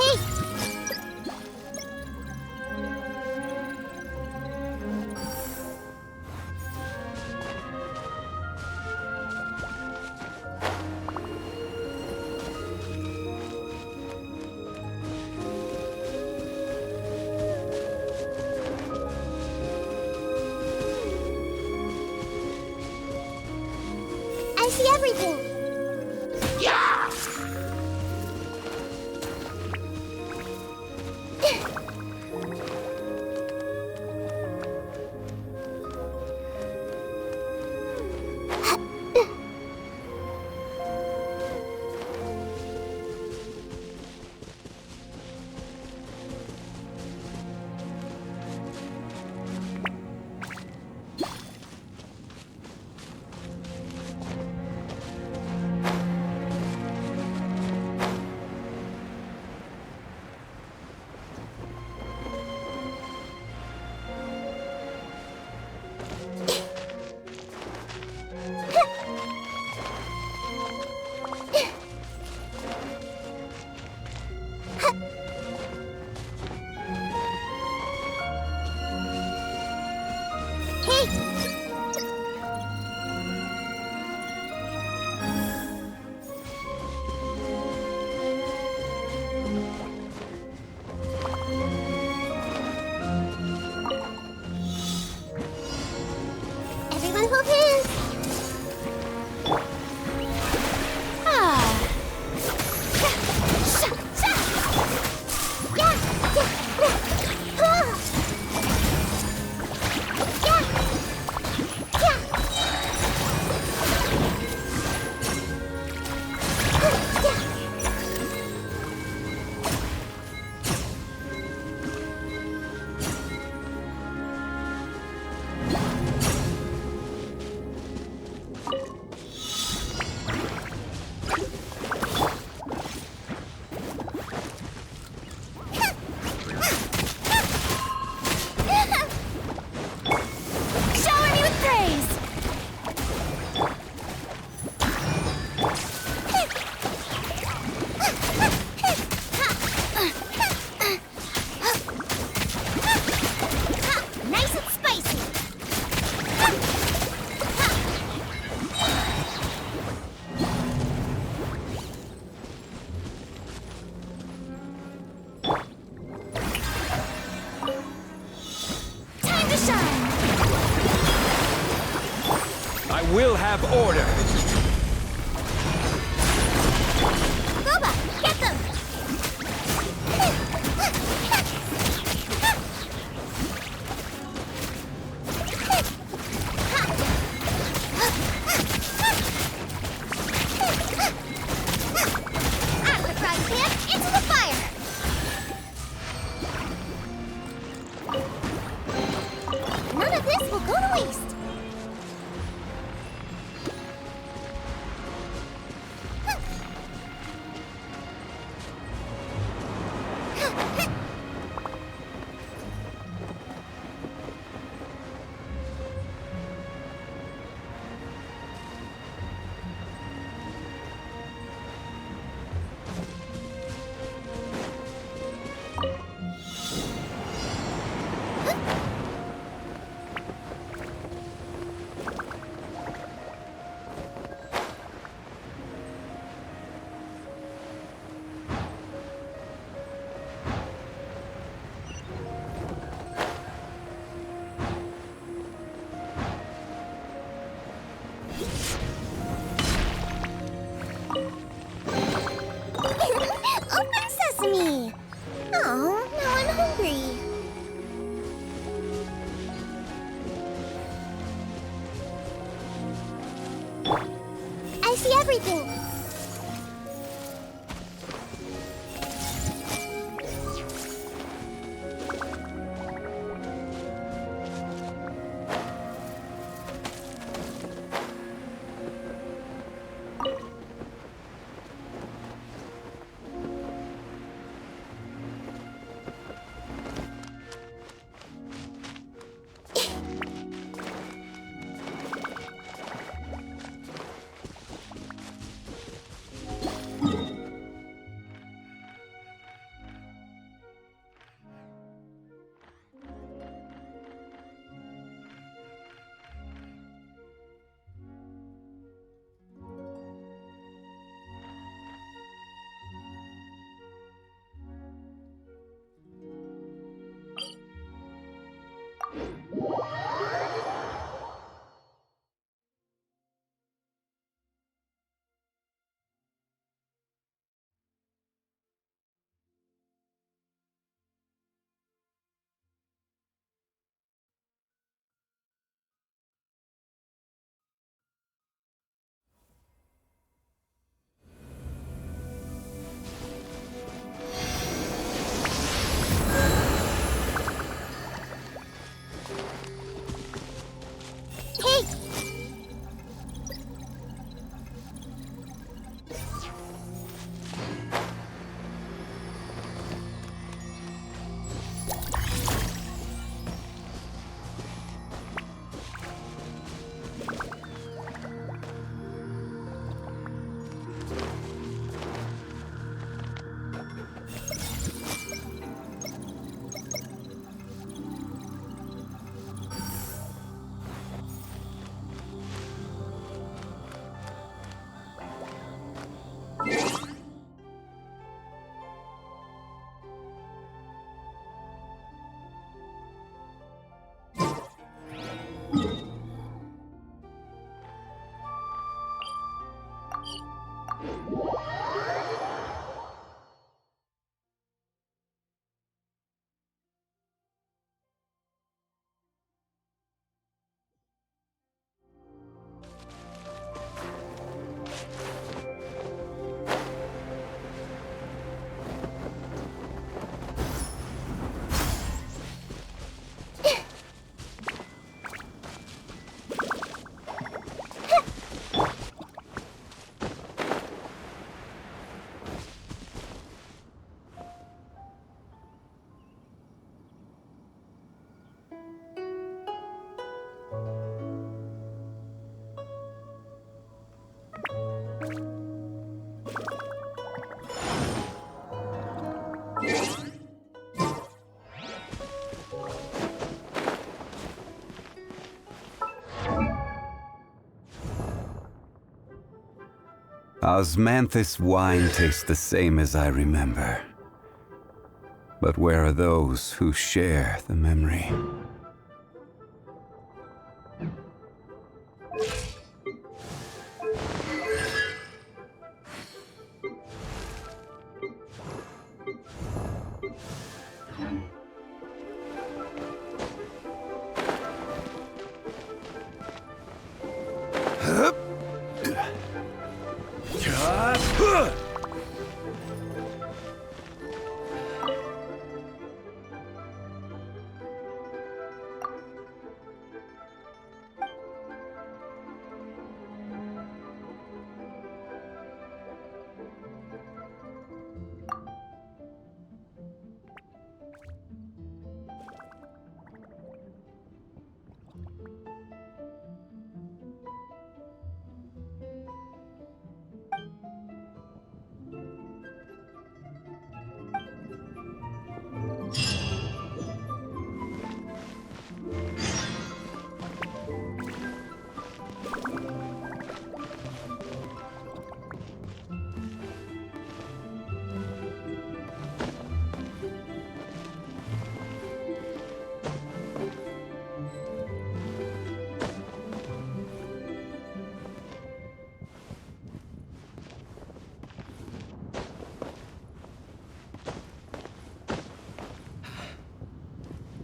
Speaker 2: Hey! I see everything. Yeah! Everyone hold hands.
Speaker 1: We'll have order.
Speaker 2: Boba, get them! Out of the frying pan, into the fire! None of this will go to waste.
Speaker 17: Osmanthus wine tastes the same as I remember. But where are those who share the memory?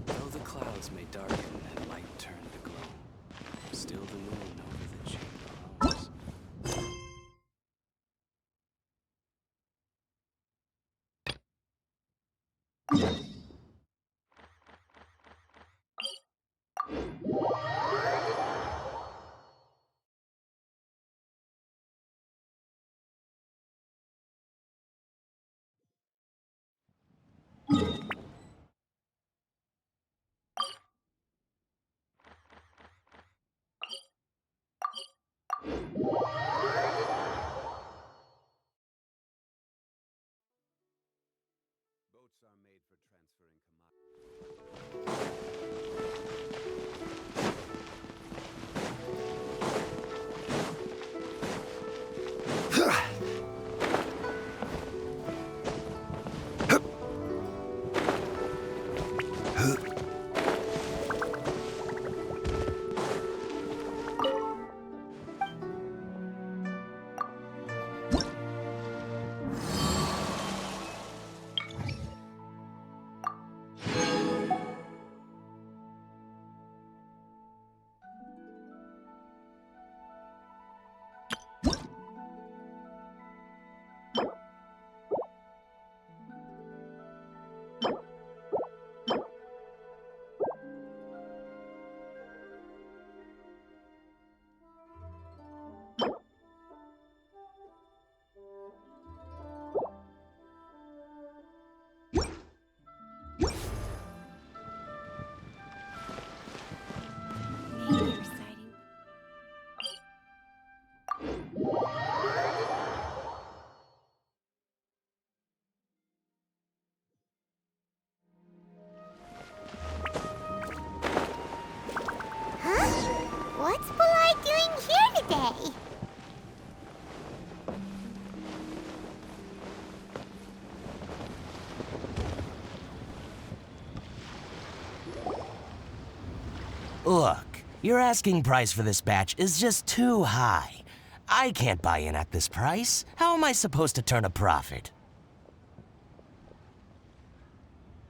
Speaker 1: Though the clouds may darken and light turn to glow, still the moon over the chamber roams.
Speaker 2: What's Bulai doing here today?
Speaker 18: Look, your asking price for this batch is just too high. I can't buy in at this price. How am I supposed to turn a profit?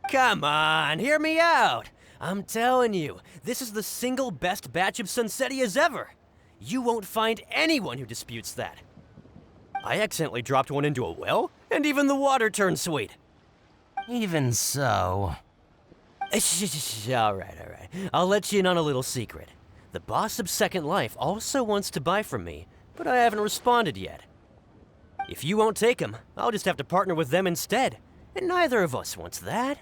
Speaker 19: Come on, hear me out. I'm telling you, this is the single best batch of Sunsetias ever. You won't find anyone who disputes that. I accidentally dropped one into a well, and even the water turned sweet.
Speaker 18: Even so...
Speaker 19: All right. I'll let you in on a little secret. The boss of Second Life also wants to buy from me, but I haven't responded yet. If you won't take him, I'll just have to partner with them instead, and neither of us wants that.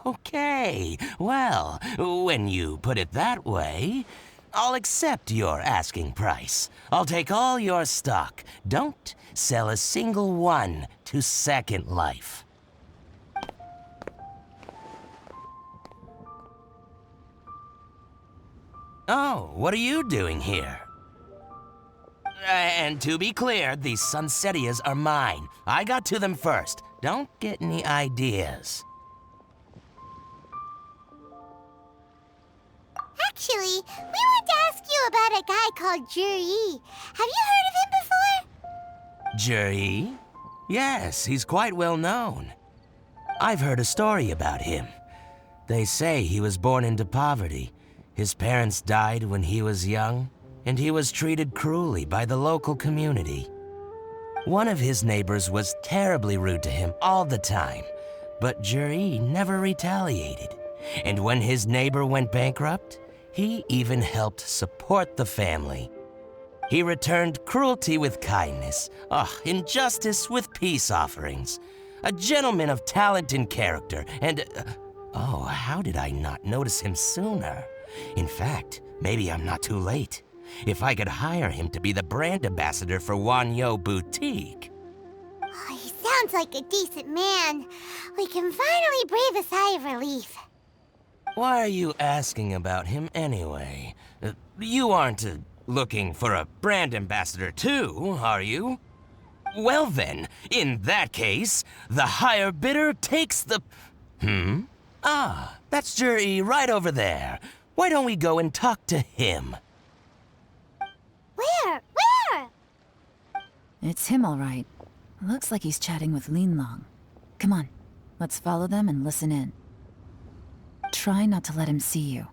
Speaker 18: Okay, well, when you put it that way, I'll accept your asking price. I'll take all your stock. Don't sell a single one to Second Life. Oh, what are you doing here? And to be clear, these Sunsettias are mine. I got to them first. Don't get any ideas.
Speaker 2: Actually, we want to ask you about a guy called Juri. Have you heard of him before?
Speaker 18: Juri? Yes, he's quite well known. I've heard a story about him. They say he was born into poverty. His parents died when he was young, and he was treated cruelly by the local community. One of his neighbors was terribly rude to him all the time, but Juri never retaliated. And when his neighbor went bankrupt, he even helped support the family. He returned cruelty with kindness, injustice with peace offerings. A gentleman of talent and character, and how did I not notice him sooner? In fact, maybe I'm not too late. If I could hire him to be the brand ambassador for Wanyo Boutique.
Speaker 2: Oh, he sounds like a decent man. We can finally breathe a sigh of relief.
Speaker 18: Why are you asking about him anyway? You aren't looking for a brand ambassador too, are you? Well then, in that case, the higher bidder takes the... That's Juri right over there. Why don't we go and talk to him?
Speaker 2: Where? Where?
Speaker 3: It's him, all right. Looks like he's chatting with Yelan. Come on, let's follow them and listen in. Try not to let him see you.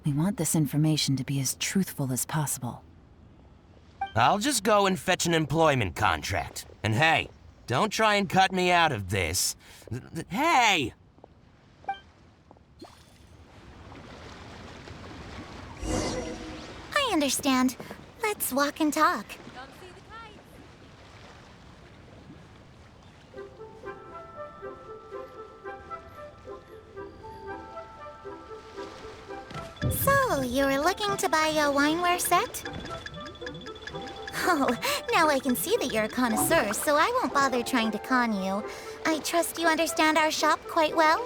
Speaker 3: We want this information to be as truthful as possible.
Speaker 18: I'll just go and fetch an employment contract. And hey, don't try and cut me out of this. Hey!
Speaker 2: I understand. Let's walk and talk. So, you were looking to buy a wineware set? Oh, now I can see that you're a connoisseur, so I won't bother trying to con you. I trust you understand our shop quite well?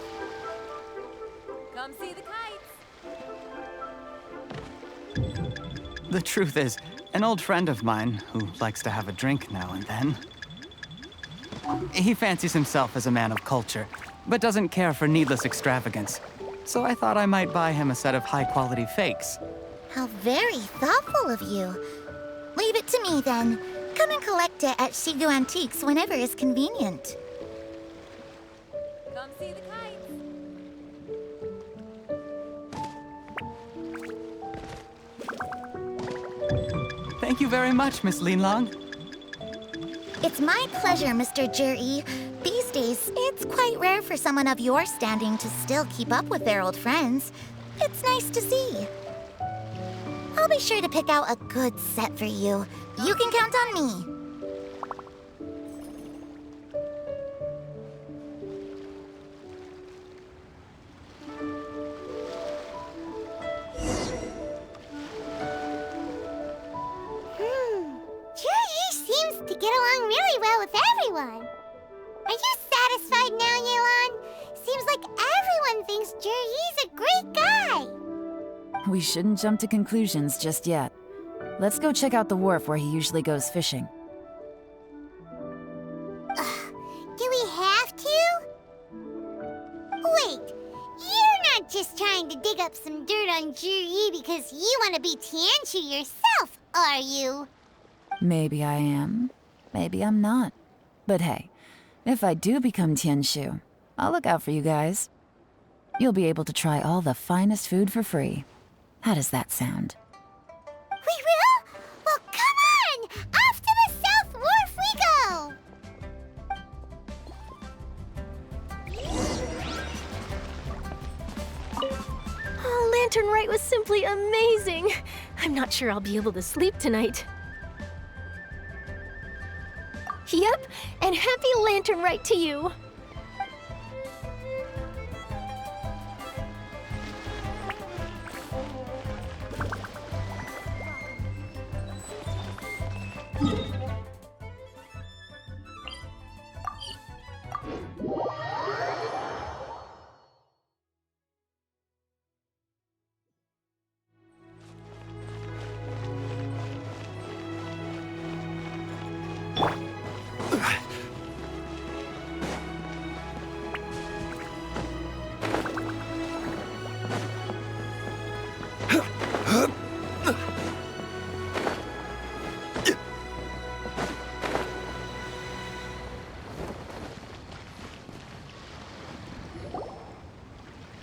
Speaker 15: Come see the kites.
Speaker 10: The truth is, an old friend of mine, who likes to have a drink now and then, he fancies himself as a man of culture, but doesn't care for needless extravagance. So I thought I might buy him a set of high-quality fakes.
Speaker 2: How very thoughtful of you. Leave it to me, then. Come and collect it at Shigu Antiques whenever is convenient.
Speaker 15: Come see the kites.
Speaker 10: Thank you very much, Miss Yelan.
Speaker 2: It's my pleasure, Mr. Juri. These days, it's quite rare for someone of your standing to still keep up with their old friends. It's nice to see. I'll be sure to pick out a good set for you. You can count on me. Juri seems to get along really well with everyone. Are you satisfied now, Yelan? Seems like everyone thinks Juri's a great guy.
Speaker 3: We shouldn't jump to conclusions just yet. Let's go check out the wharf where he usually goes fishing.
Speaker 2: Do we have to? Wait, you're not just trying to dig up some dirt on Juri because you want to be Tianshu yourself, are you?
Speaker 3: Maybe I am. Maybe I'm not. But hey, if I do become Tianshu, I'll look out for you guys. You'll be able to try all the finest food for free. How does that sound?
Speaker 2: We will? Well, come on! Off to the South Wharf we go!
Speaker 6: Oh, Lantern Rite was simply amazing. I'm not sure I'll be able to sleep tonight. Yep, and happy Lantern Rite to you.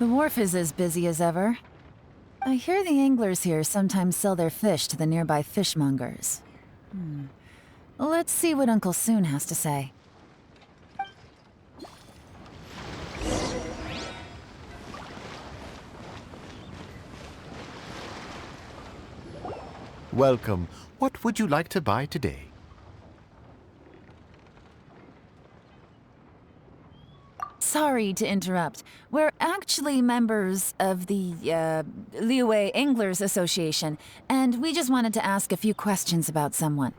Speaker 3: The wharf is as busy as ever. I hear the anglers here sometimes sell their fish to the nearby fishmongers. Let's see what Uncle Soon has to say.
Speaker 20: Welcome. What would you like to buy today?
Speaker 3: Sorry to interrupt. We're actually members of the, Liyue Anglers Association, and we just wanted to ask a few questions about someone.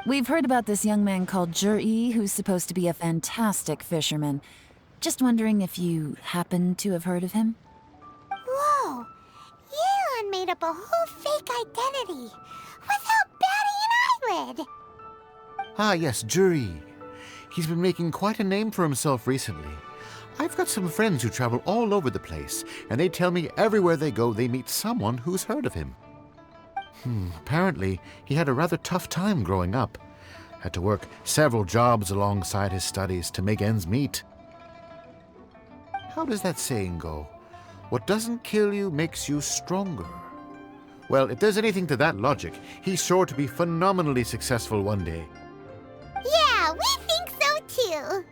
Speaker 3: We've heard about this young man called Zhi, who's supposed to be a fantastic fisherman. Just wondering if you happen to have heard of him?
Speaker 2: Whoa! Yelan made up a whole fake identity without batting an eyelid!
Speaker 20: Ah, yes, Zhi. He's been making quite a name for himself recently. I've got some friends who travel all over the place, and they tell me everywhere they go they meet someone who's heard of him. Apparently, he had a rather tough time growing up. Had to work several jobs alongside his studies to make ends meet. How does that saying go? What doesn't kill you makes you stronger. Well, if there's anything to that logic, he's sure to be phenomenally successful one day.
Speaker 2: Yeah, we think so too!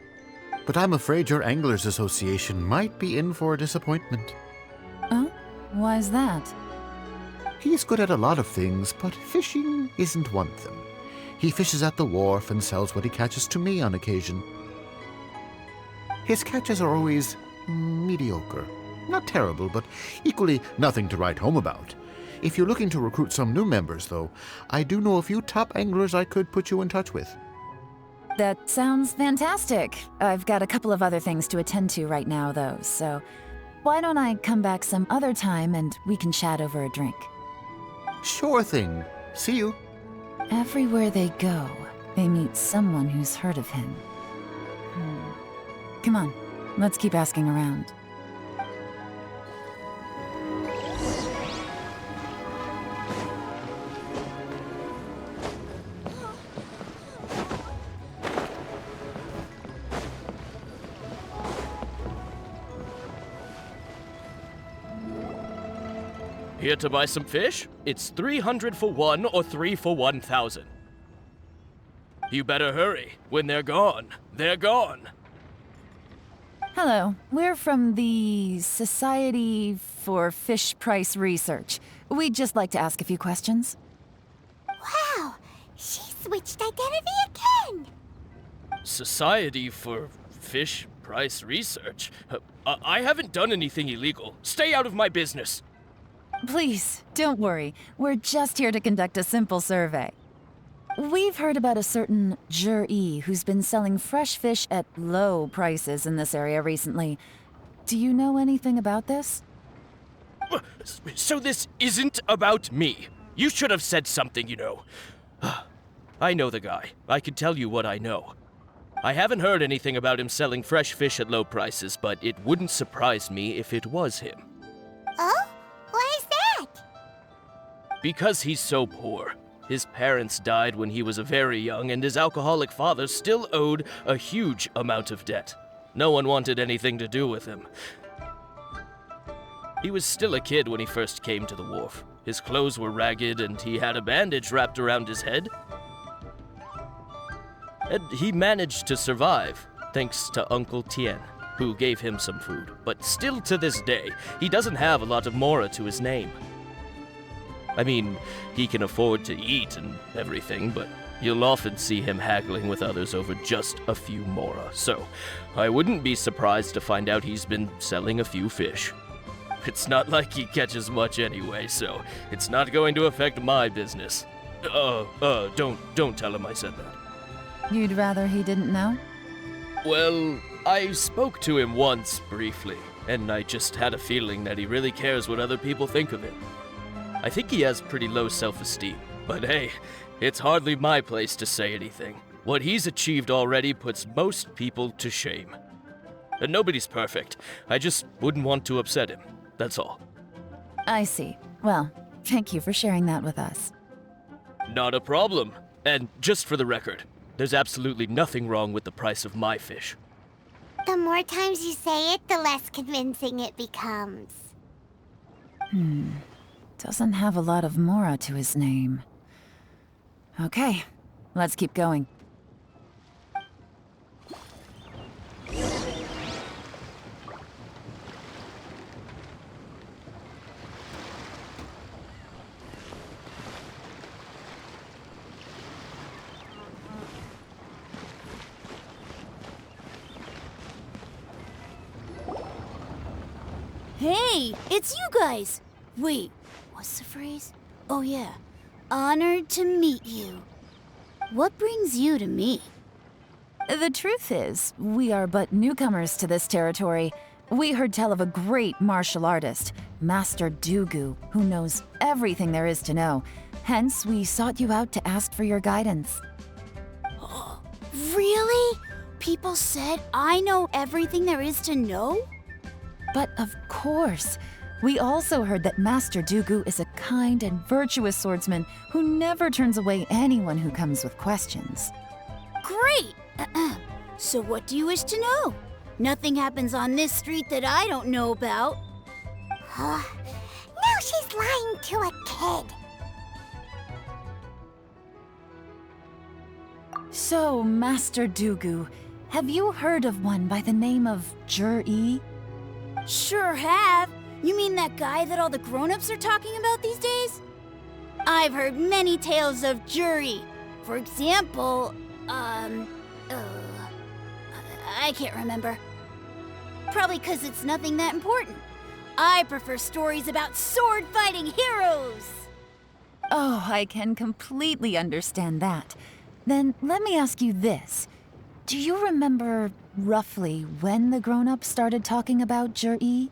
Speaker 20: But I'm afraid your Anglers Association might be in for a disappointment.
Speaker 3: Oh? Why's that?
Speaker 20: He's good at a lot of things, but fishing isn't one of them. He fishes at the wharf and sells what he catches to me on occasion. His catches are always mediocre. Not terrible, but equally nothing to write home about. If you're looking to recruit some new members, though, I do know a few top anglers I could put you in touch with.
Speaker 3: That sounds fantastic. I've got a couple of other things to attend to right now, though, so why don't I come back some other time and we can chat over a drink?
Speaker 20: Sure thing. See you.
Speaker 3: Everywhere they go, they meet someone who's heard of him. Come on, let's keep asking around.
Speaker 21: Here to buy some fish? It's 300 for one or 3 for 1,000. You better hurry. When they're gone, they're gone.
Speaker 3: Hello, we're from the Society for Fish Price Research. We'd just like to ask a few questions.
Speaker 2: Wow! She switched identity again!
Speaker 21: Society for Fish Price Research? I haven't done anything illegal. Stay out of my business.
Speaker 3: Please, don't worry. We're just here to conduct a simple survey. We've heard about a certain Zhi who's been selling fresh fish at low prices in this area recently. Do you know anything about this?
Speaker 21: So this isn't about me. You should have said something, you know. I know the guy. I can tell you what I know. I haven't heard anything about him selling fresh fish at low prices, but it wouldn't surprise me if it was him.
Speaker 2: Oh? Why is that?
Speaker 21: Because he's so poor. His parents died when he was very young, and his alcoholic father still owed a huge amount of debt. No one wanted anything to do with him. He was still a kid when he first came to the wharf. His clothes were ragged, and he had a bandage wrapped around his head. And he managed to survive, thanks to Uncle Tien, who gave him some food. But still to this day, he doesn't have a lot of mora to his name. I mean, he can afford to eat and everything, but you'll often see him haggling with others over just a few mora. So, I wouldn't be surprised to find out he's been selling a few fish. It's not like he catches much anyway, so it's not going to affect my business. Don't tell him I said that.
Speaker 3: You'd rather he didn't know?
Speaker 21: Well, I spoke to him once, briefly, and I just had a feeling that he really cares what other people think of him. I think he has pretty low self-esteem, but hey, it's hardly my place to say anything. What he's achieved already puts most people to shame. And nobody's perfect. I just wouldn't want to upset him, that's all.
Speaker 3: I see. Well, thank you for sharing that with us.
Speaker 21: Not a problem. And just for the record, there's absolutely nothing wrong with the price of my fish.
Speaker 2: The more times you say it, the less convincing it becomes.
Speaker 3: Doesn't have a lot of Mora to his name. Okay, let's keep going.
Speaker 4: Hey, it's you guys! Wait, what's the phrase? Oh yeah, honored to meet you. What brings you to me?
Speaker 3: The truth is, we are but newcomers to this territory. We heard tell of a great martial artist, Master Dugu, who knows everything there is to know. Hence, we sought you out to ask for your guidance.
Speaker 4: Really? People said I know everything there is to know?
Speaker 3: But of course, we also heard that Master Dugu is a kind and virtuous swordsman who never turns away anyone who comes with questions.
Speaker 4: Great! So what do you wish to know? Nothing happens on this street that I don't know about.
Speaker 2: Now she's lying to a kid.
Speaker 3: So, Master Dugu, have you heard of one by the name of Jur-E?
Speaker 4: Sure have. You mean that guy that all the grown-ups are talking about these days? I've heard many tales of Juri. For example, I can't remember. Probably because it's nothing that important. I prefer stories about sword-fighting heroes.
Speaker 3: Oh, I can completely understand that. Then let me ask you this. Do you remember roughly when the grown-ups started talking about Jur-E?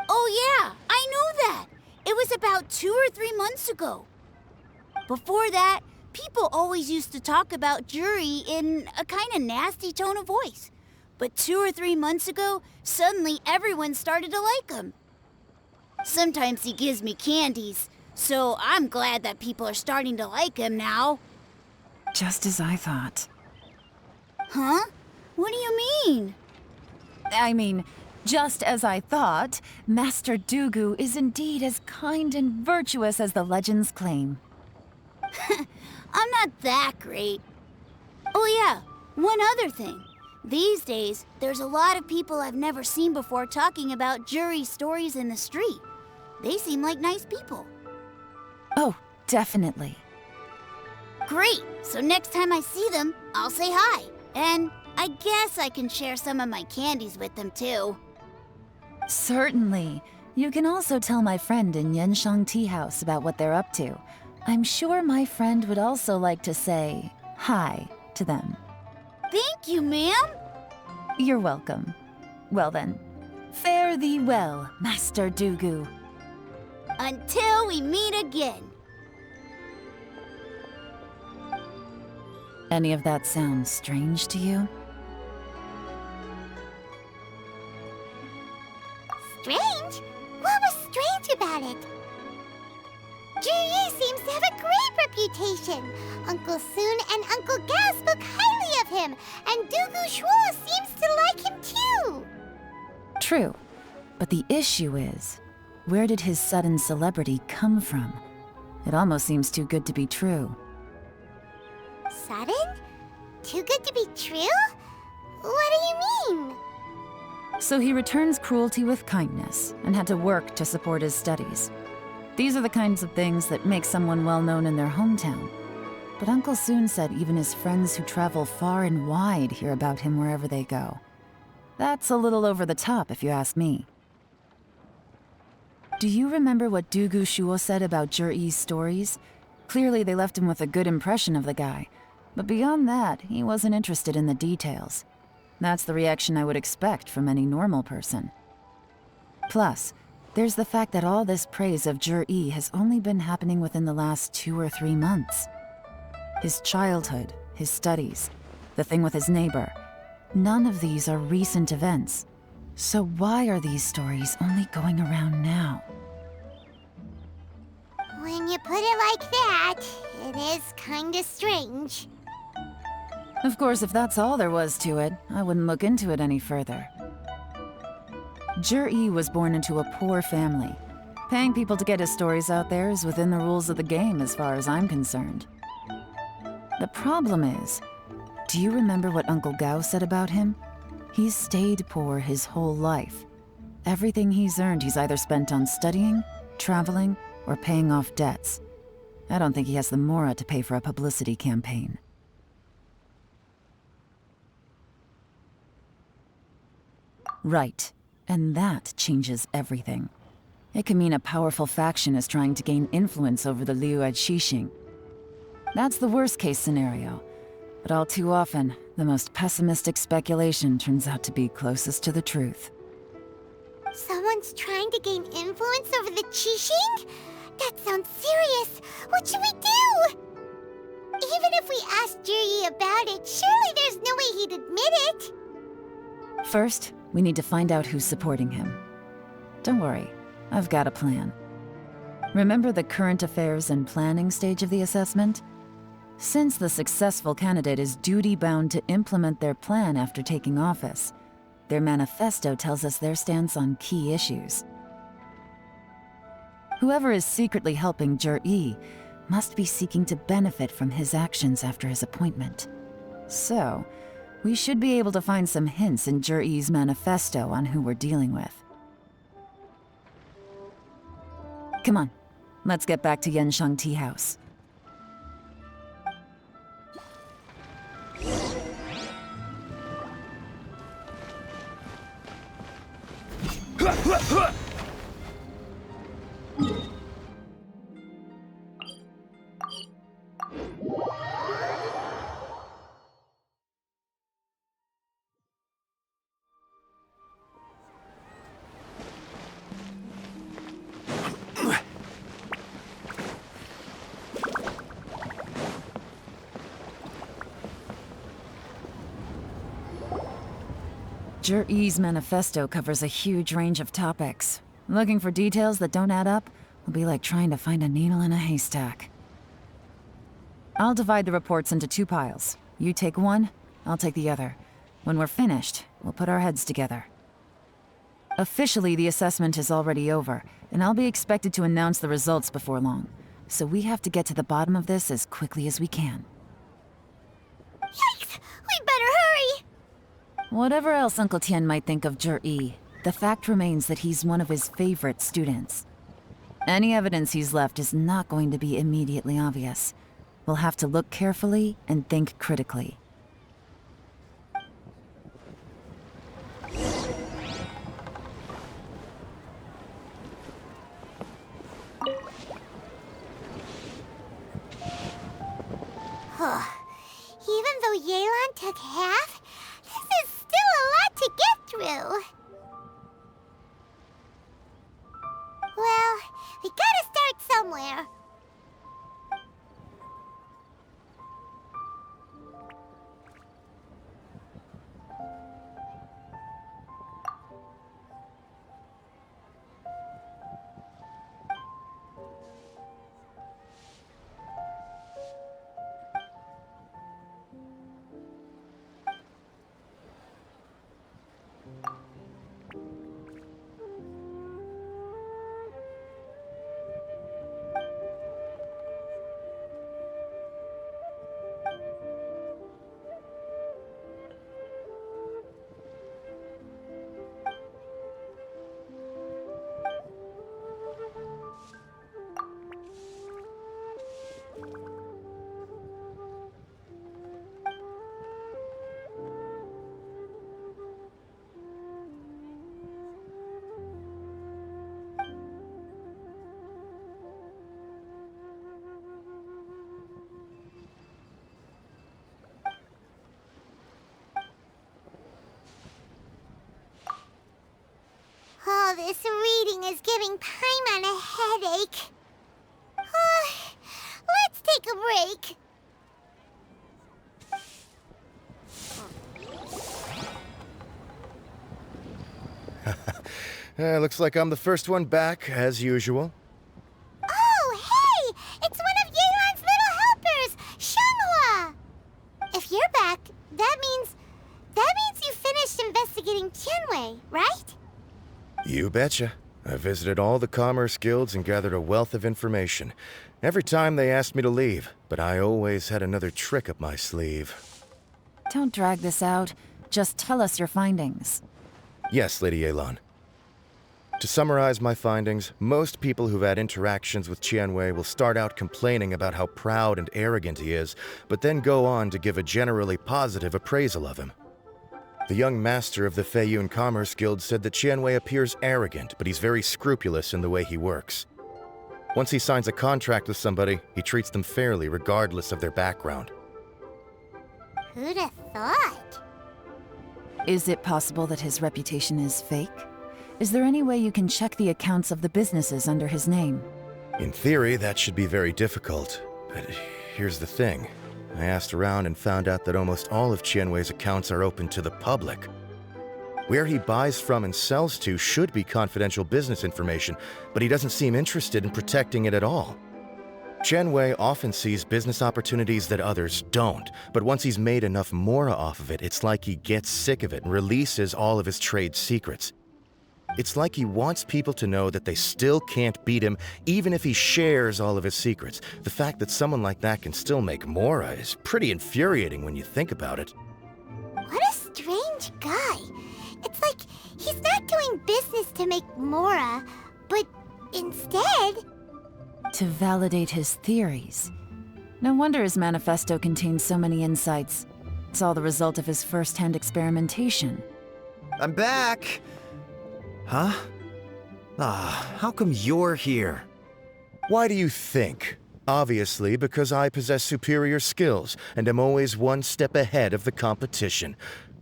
Speaker 4: Oh yeah, I know that. It was about 2 or 3 months ago. Before that, people always used to talk about Juri in a kind of nasty tone of voice. But 2 or 3 months ago, suddenly everyone started to like him. Sometimes he gives me candies, so I'm glad that people are starting to like him now.
Speaker 3: Just as I thought.
Speaker 4: Huh? What do you mean?
Speaker 3: I mean, just as I thought, Master Dugu is indeed as kind and virtuous as the legends claim.
Speaker 4: I'm not that great. Oh yeah, one other thing. These days, there's a lot of people I've never seen before talking about Juri stories in the street. They seem like nice people.
Speaker 3: Oh, definitely.
Speaker 4: Great, so next time I see them, I'll say hi. And I guess I can share some of my candies with them too.
Speaker 3: Certainly. You can also tell my friend in Yenshang Tea House about what they're up to. I'm sure my friend would also like to say hi to them.
Speaker 4: Thank you, ma'am.
Speaker 3: You're welcome. Well then, fare thee well, Master Dugu.
Speaker 4: Until we meet again.
Speaker 3: Any of that sound strange to you?
Speaker 2: Strange? What was strange about it? Juri seems to have a great reputation. Uncle Soon and Uncle Gao spoke highly of him, and Dugu Shuo seems to like him too.
Speaker 3: True, but the issue is, where did his sudden celebrity come from? It almost seems too good to be true.
Speaker 2: Sudden? Too good to be true? What do you mean?
Speaker 3: So he returns cruelty with kindness and had to work to support his studies. These are the kinds of things that make someone well known in their hometown. But Uncle Soon said even his friends who travel far and wide hear about him wherever they go. That's a little over the top, if you ask me. Do you remember what Dugu Shuo said about Jur-E's stories? Clearly they left him with a good impression of the guy. But beyond that, he wasn't interested in the details. That's the reaction I would expect from any normal person. Plus, there's the fact that all this praise of Jur-E has only been happening within the last 2 or 3 months. His childhood, his studies, the thing with his neighbor, none of these are recent events. So why are these stories only going around now?
Speaker 2: When you put it like that, it is kinda strange.
Speaker 3: Of course, if that's all there was to it, I wouldn't look into it any further. Jur-E was born into a poor family. Paying people to get his stories out there is within the rules of the game as far as I'm concerned. The problem is, do you remember what Uncle Gao said about him? He's stayed poor his whole life. Everything he's earned he's either spent on studying, traveling, or paying off debts. I don't think he has the mora to pay for a publicity campaign. Right, and that changes everything. It can mean a powerful faction is trying to gain influence over the Liu Xixing. That's the worst-case scenario, but all too often, the most pessimistic speculation turns out to be closest to the truth.
Speaker 2: Someone's trying to gain influence over the Qixing? That sounds serious. What should we do? Even if we asked Juri about it, surely there's no way he'd admit it.
Speaker 3: First, we need to find out who's supporting him. Don't worry, I've got a plan. Remember the current affairs and planning stage of the assessment? Since the successful candidate is duty-bound to implement their plan after taking office, their manifesto tells us their stance on key issues. Whoever is secretly helping Jur-E must be seeking to benefit from his actions after his appointment. So, we should be able to find some hints in Jur-E's manifesto on who we're dealing with. Come on, let's get back to Yenshang Tea House. Jur-E's manifesto covers a huge range of topics. Looking for details that don't add up will be like trying to find a needle in a haystack. I'll divide the reports into 2 piles. You take one, I'll take the other. When we're finished, we'll put our heads together. Officially, the assessment is already over, and I'll be expected to announce the results before long. So we have to get to the bottom of this as quickly as we can.
Speaker 2: Yikes! We better hurry!
Speaker 3: Whatever else Uncle Tien might think of Jur-E, the fact remains that he's one of his favorite students. Any evidence he's left is not going to be immediately obvious. We'll have to look carefully and think critically.
Speaker 2: Even though Yelan took half, this is still a lot to get through. Well, we gotta start somewhere. Oh, this reading is giving Paimon a headache. Let's take a break.
Speaker 11: Looks like I'm the first one back, as usual.
Speaker 2: Oh, hey! It's one of Yelan's little helpers, Shanghua! If you're back,
Speaker 11: You betcha. I visited all the commerce guilds and gathered a wealth of information. Every time they asked me to leave, but I always had another trick up my sleeve.
Speaker 3: Don't drag this out. Just tell us your findings.
Speaker 11: Yes, Lady Yelan. To summarize my findings, most people who've had interactions with Qianwei will start out complaining about how proud and arrogant he is, but then go on to give a generally positive appraisal of him. The young master of the Feiyun Commerce Guild said that Qianwei appears arrogant, but he's very scrupulous in the way he works. Once he signs a contract with somebody, he treats them fairly regardless of their background.
Speaker 2: Who'd have thought?
Speaker 3: Is it possible that his reputation is fake? Is there any way you can check the accounts of the businesses under his name?
Speaker 11: In theory, that should be very difficult. But here's the thing. I asked around and found out that almost all of Qianwei's accounts are open to the public. Where he buys from and sells to should be confidential business information, but he doesn't seem interested in protecting it at all. Qianwei often sees business opportunities that others don't, but once he's made enough mora off of it, it's like he gets sick of it and releases all of his trade secrets. It's like he wants people to know that they still can't beat him, even if he shares all of his secrets. The fact that someone like that can still make mora is pretty infuriating when you think about it.
Speaker 2: What a strange guy. It's like he's not doing business to make mora, but instead...
Speaker 3: To validate his theories. No wonder his manifesto contains so many insights. It's all the result of his first-hand experimentation.
Speaker 8: I'm back! Huh? How come you're here?
Speaker 11: Why do you think? Obviously, because I possess superior skills and am always one step ahead of the competition.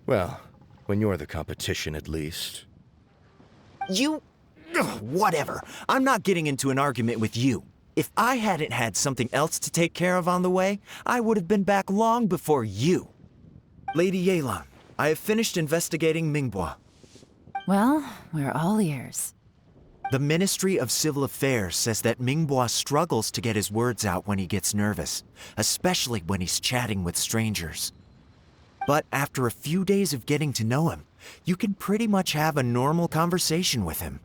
Speaker 11: Well, when you're the competition, at least.
Speaker 8: You... Ugh, whatever. I'm not getting into an argument with you. If I hadn't had something else to take care of on the way, I would have been back long before you. Lady Yelan, I have finished investigating Mingbois.
Speaker 3: Well, we're all ears.
Speaker 8: The Ministry of Civil Affairs says that Mingbois struggles to get his words out when he gets nervous, especially when he's chatting with strangers. But after a few days of getting to know him, you can pretty much have a normal conversation with him.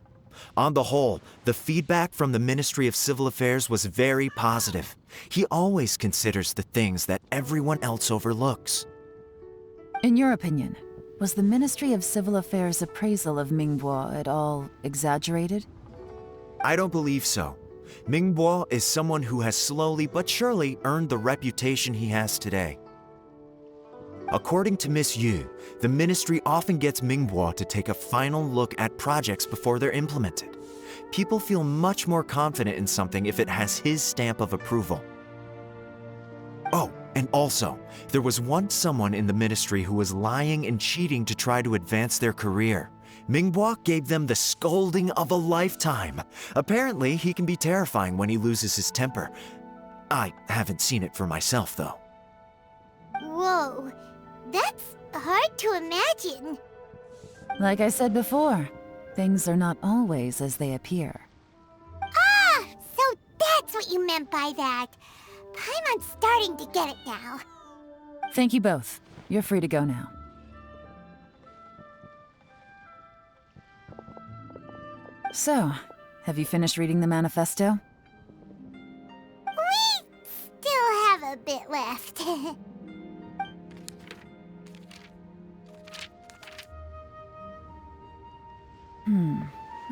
Speaker 8: On the whole, the feedback from the Ministry of Civil Affairs was very positive. He always considers the things that everyone else overlooks.
Speaker 3: In your opinion, was the Ministry of Civil Affairs' appraisal of Mingbois at all exaggerated?
Speaker 8: I don't believe so. Mingbois is someone who has slowly but surely earned the reputation he has today. According to Miss Yu, the ministry often gets Mingbois to take a final look at projects before they're implemented. People feel much more confident in something if it has his stamp of approval. Oh, and also, there was once someone in the ministry who was lying and cheating to try to advance their career. Mingbois gave them the scolding of a lifetime. Apparently, he can be terrifying when he loses his temper. I haven't seen it for myself, though.
Speaker 2: Whoa, that's hard to imagine.
Speaker 3: Like I said before, things are not always as they appear.
Speaker 2: Ah, so that's what you meant by that. Paimon's starting to get it now.
Speaker 3: Thank you both. You're free to go now. So, have you finished reading the manifesto?
Speaker 2: We still have a bit left.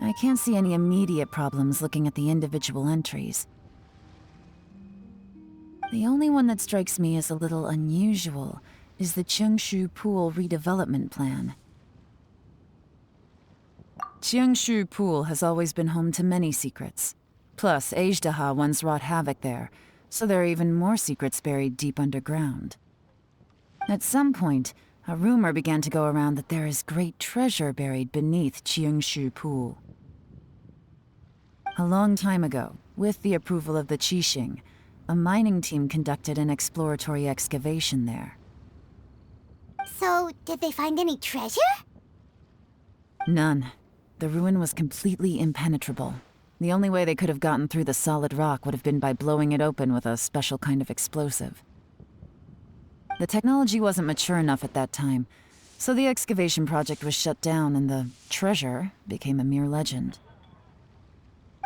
Speaker 3: I can't see any immediate problems looking at the individual entries. The only one that strikes me as a little unusual is the Cheongshu Pool redevelopment plan. Cheongshu Pool has always been home to many secrets. Plus, Ajdaha once wrought havoc there, so there are even more secrets buried deep underground. At some point, a rumor began to go around that there is great treasure buried beneath Cheongshu Pool. A long time ago, with the approval of the Qixing, a mining team conducted an exploratory excavation there.
Speaker 2: So, did they find any treasure?
Speaker 3: None. The ruin was completely impenetrable. The only way they could have gotten through the solid rock would have been by blowing it open with a special kind of explosive. The technology wasn't mature enough at that time, So the excavation project was shut down and the treasure became a mere legend.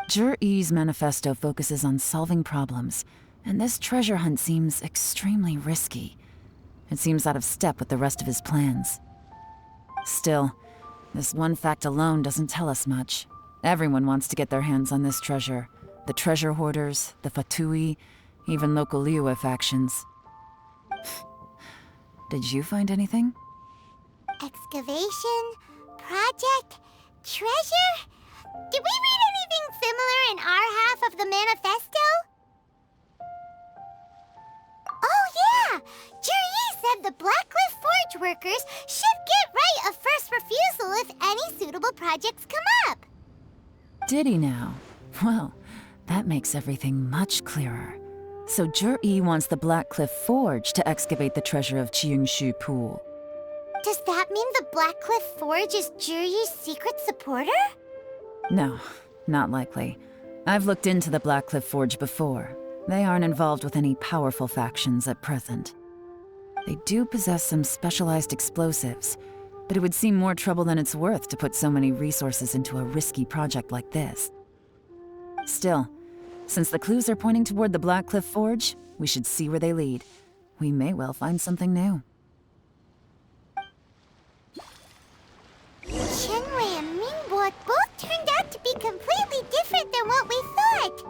Speaker 3: Jur-E's manifesto focuses on solving problems, and this treasure hunt seems extremely risky. It seems out of step with the rest of his plans. Still, this one fact alone doesn't tell us much. Everyone wants to get their hands on this treasure. The treasure hoarders, the Fatui, even local Liyue factions. Did you find anything?
Speaker 2: Excavation? Project? Treasure? Did we read anything similar in our half of the manifesto? Oh yeah! Jur-E said the Blackcliff Forge workers should get right of first refusal if any suitable projects come up.
Speaker 3: Did he now? Well, that makes everything much clearer. So Jur-E wants the Blackcliff Forge to excavate the treasure of Qiyungshu Pool.
Speaker 2: Does that mean the Blackcliff Forge is Jur-E's secret supporter?
Speaker 3: No, not likely. I've looked into the Blackcliff Forge before. They aren't involved with any powerful factions at present. They do possess some specialized explosives, but it would seem more trouble than it's worth to put so many resources into a risky project like this. Still, since the clues are pointing toward the Blackcliff Forge, we should see where they lead. We may well find something new.
Speaker 2: Shenwei and Mingbo both turned out to be completely different than what we thought.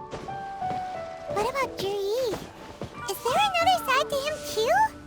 Speaker 2: What about Jur-E? Is there another side to him too?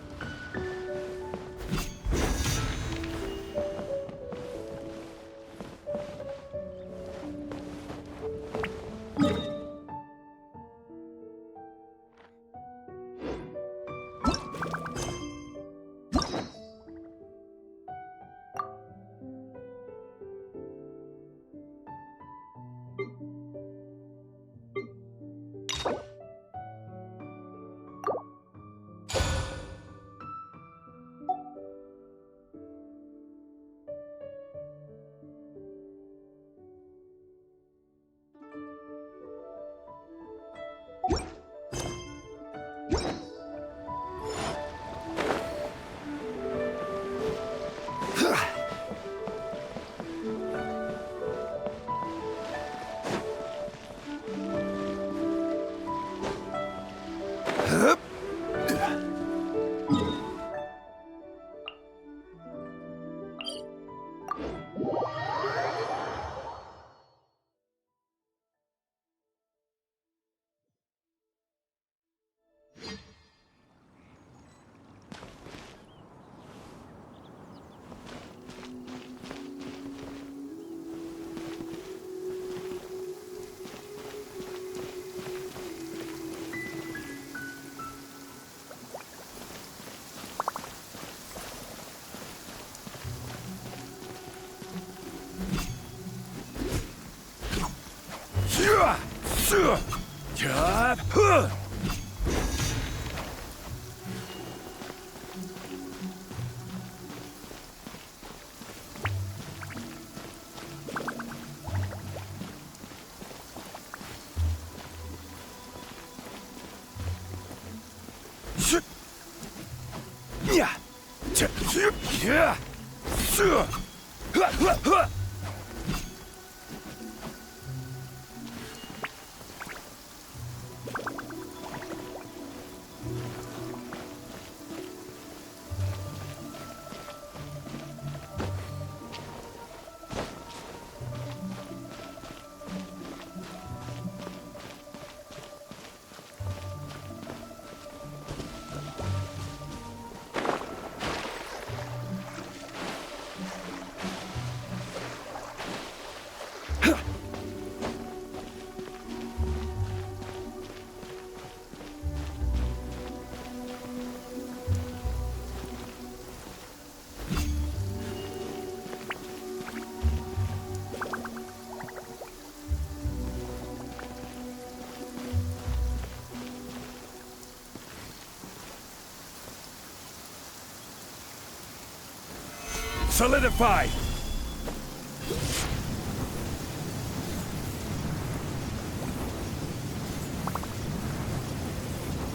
Speaker 5: Solidify!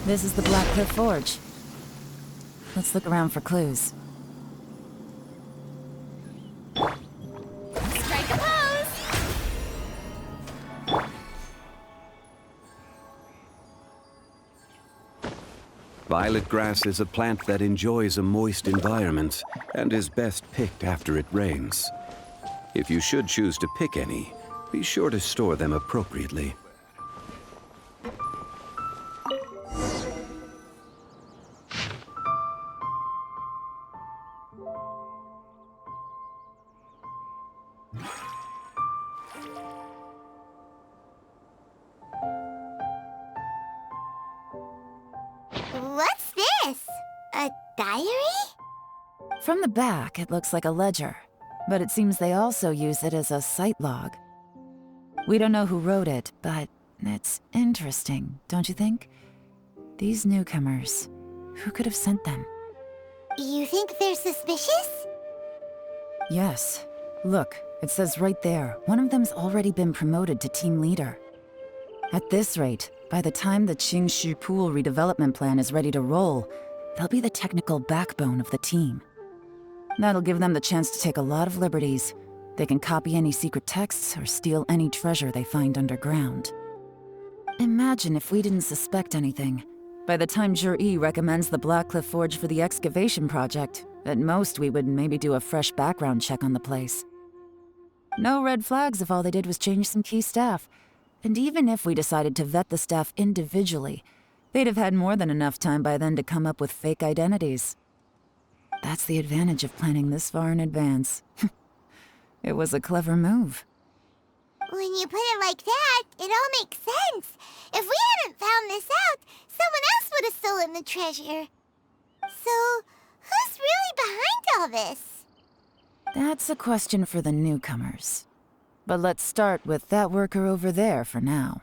Speaker 3: This is the Blackcliff Forge. Let's look around for clues.
Speaker 17: Violet grass is a plant that enjoys a moist environment and is best picked after it rains. If you should choose to pick any, be sure to store them appropriately.
Speaker 2: What's this? A diary?
Speaker 3: From the back, it looks like a ledger, but it seems they also use it as a site log. We don't know who wrote it, but it's interesting, don't you think? These newcomers, who could have sent them?
Speaker 2: You think they're suspicious?
Speaker 3: Yes. Look, it says right there, one of them's already been promoted to team leader. At this rate, by the time the Qingshu Pool redevelopment plan is ready to roll, they'll be the technical backbone of the team. That'll give them the chance to take a lot of liberties. They can copy any secret texts or steal any treasure they find underground. Imagine if we didn't suspect anything. By the time Zhi recommends the Blackcliff Forge for the excavation project, at most we would maybe do a fresh background check on the place. No red flags if all they did was change some key staff. And even if we decided to vet the staff individually, they'd have had more than enough time by then to come up with fake identities. That's the advantage of planning this far in advance. It was a clever move.
Speaker 2: When you put it like that, it all makes sense. If we hadn't found this out, someone else would have stolen the treasure. So, who's really behind all this?
Speaker 3: That's a question for the newcomers. But let's start with that worker over there for now.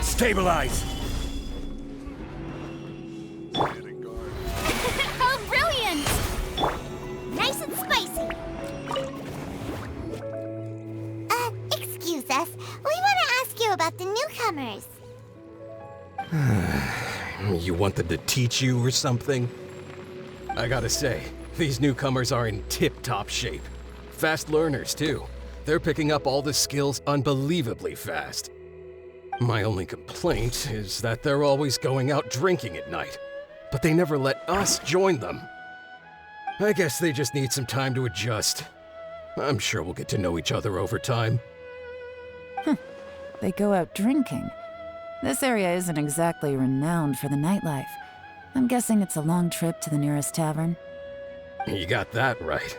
Speaker 5: Stabilize!
Speaker 4: Oh, brilliant! Nice and spicy.
Speaker 2: Excuse us. We want to ask you about the newcomers.
Speaker 9: You want them to teach you or something? I gotta say, these newcomers are in tip-top shape. Fast learners, too. They're picking up all the skills unbelievably fast. My only complaint is that they're always going out drinking at night, but they never let us join them. I guess they just need some time to adjust. I'm sure we'll get to know each other over time.
Speaker 3: They go out drinking. This area isn't exactly renowned for the nightlife. I'm guessing it's a long trip to the nearest tavern.
Speaker 9: You got that right.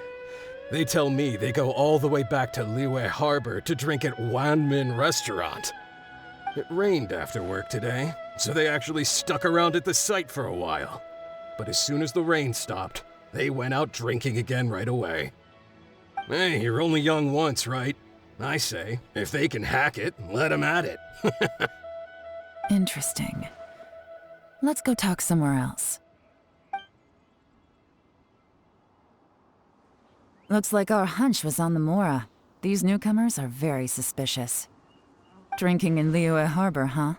Speaker 9: They tell me they go all the way back to Liyue Harbor to drink at Wanmin Restaurant. It rained after work today, so they actually stuck around at the site for a while. But as soon as the rain stopped, they went out drinking again right away. Hey, you're only young once, right? I say, if they can hack it, let them at it.
Speaker 3: Interesting. Let's go talk somewhere else. Looks like our hunch was on the Mora. These newcomers are very suspicious. Drinking in Liyue Harbor, huh?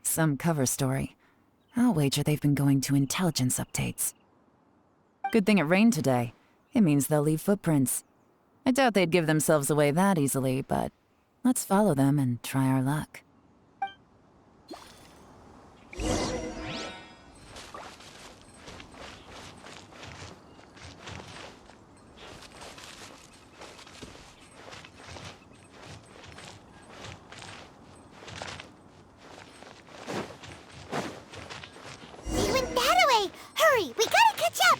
Speaker 3: Some cover story. I'll wager they've been going to intelligence updates. Good thing it rained today. It means they'll leave footprints. I doubt they'd give themselves away that easily, but let's follow them and try our luck.
Speaker 2: They went that way! Hurry, we gotta catch up!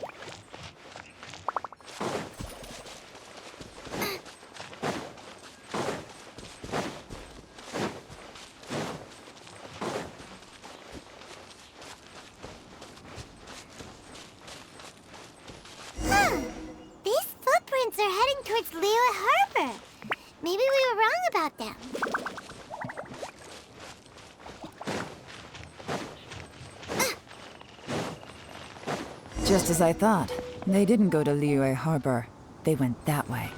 Speaker 3: Just as I thought. They didn't go to Liyue Harbor. They went that way.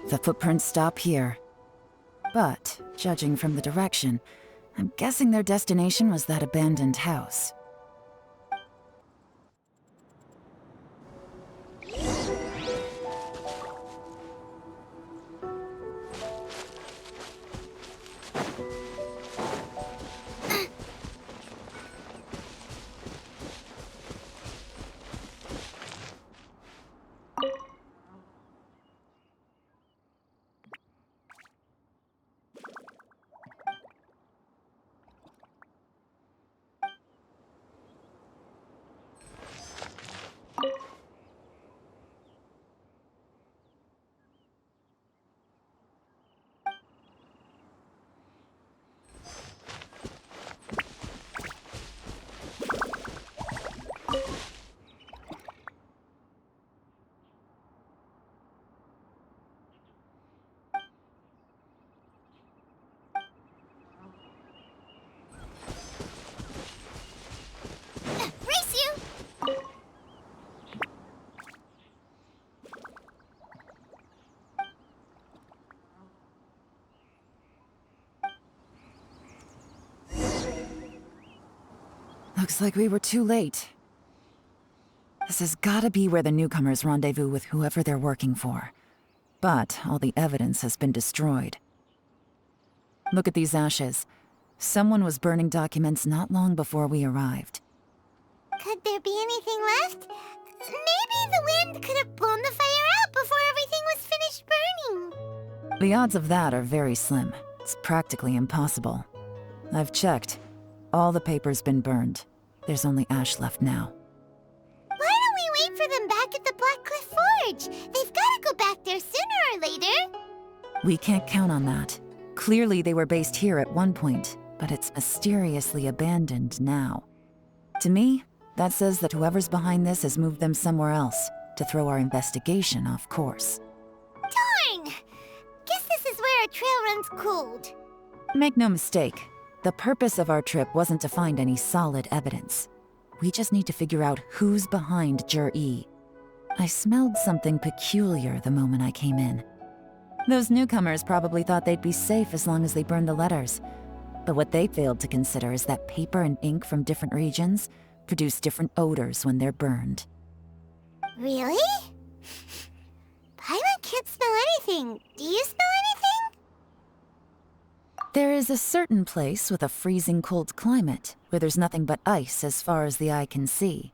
Speaker 3: The footprints stop here. But, judging from the direction, I'm guessing their destination was that abandoned house. Looks like we were too late. This has gotta be where the newcomers rendezvous with whoever they're working for. But all the evidence has been destroyed. Look at these ashes. Someone was burning documents not long before we arrived.
Speaker 2: Could there be anything left? Maybe the wind could have blown the fire out before everything was finished burning.
Speaker 3: The odds of that are very slim. It's practically impossible. I've checked. All the paper's been burned. There's only ash left now.
Speaker 2: Why don't we wait for them back at the Black Cliff Forge? They've gotta go back there sooner or later.
Speaker 3: We can't count on that. Clearly they were based here at one point, but it's mysteriously abandoned now. To me, that says that whoever's behind this has moved them somewhere else to throw our investigation off course.
Speaker 2: Darn! Guess this is where our trail runs cold.
Speaker 3: Make no mistake, the purpose of our trip wasn't to find any solid evidence. We just need to figure out who's behind Jur-E. I smelled something peculiar the moment I came in. Those newcomers probably thought they'd be safe as long as they burned the letters. But what they failed to consider is that paper and ink from different regions produce different odors when they're burned.
Speaker 2: Really? Paimon can't smell anything. Do you smell anything?
Speaker 3: There is a certain place with a freezing cold climate where there's nothing but ice as far as the eye can see.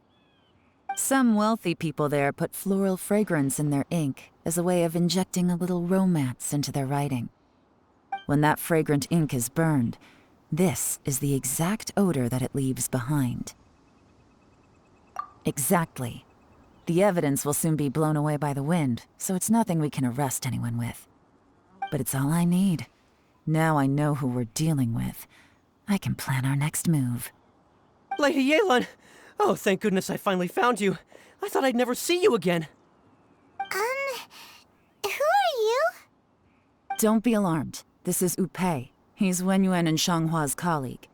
Speaker 3: Some wealthy people there put floral fragrance in their ink as a way of injecting a little romance into their writing. When that fragrant ink is burned, this is the exact odor that it leaves behind. Exactly. The evidence will soon be blown away by the wind, so it's nothing we can arrest anyone with. But it's all I need. Now I know who we're dealing with. I can plan our next move.
Speaker 19: Lady Yelan! Oh, thank goodness I finally found you. I thought I'd never see you again.
Speaker 2: Who are you?
Speaker 3: Don't be alarmed. This is Upei. He's Wenyuan and Shanghua's colleague.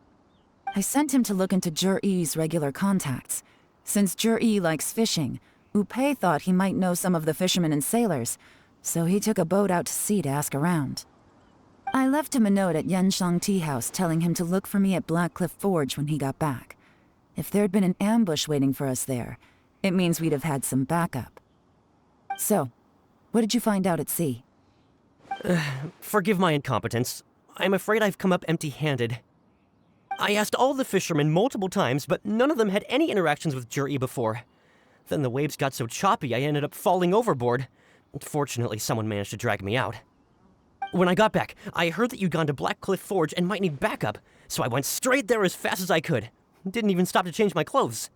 Speaker 3: I sent him to look into Jur-E's regular contacts. Since Jur-E likes fishing, Upei thought he might know some of the fishermen and sailors, so he took a boat out to sea to ask around. I left him a note at Yanshang Tea House telling him to look for me at Black Cliff Forge when he got back. If there'd been an ambush waiting for us there, it means we'd have had some backup. So, what did you find out at sea?
Speaker 19: Forgive my incompetence. I'm afraid I've come up empty-handed. I asked all the fishermen multiple times, but none of them had any interactions with Jur-E before. Then the waves got so choppy I ended up falling overboard. Fortunately, someone managed to drag me out. When I got back, I heard that you'd gone to Black Cliff Forge and might need backup, so I went straight there as fast as I could. Didn't even stop to change my clothes.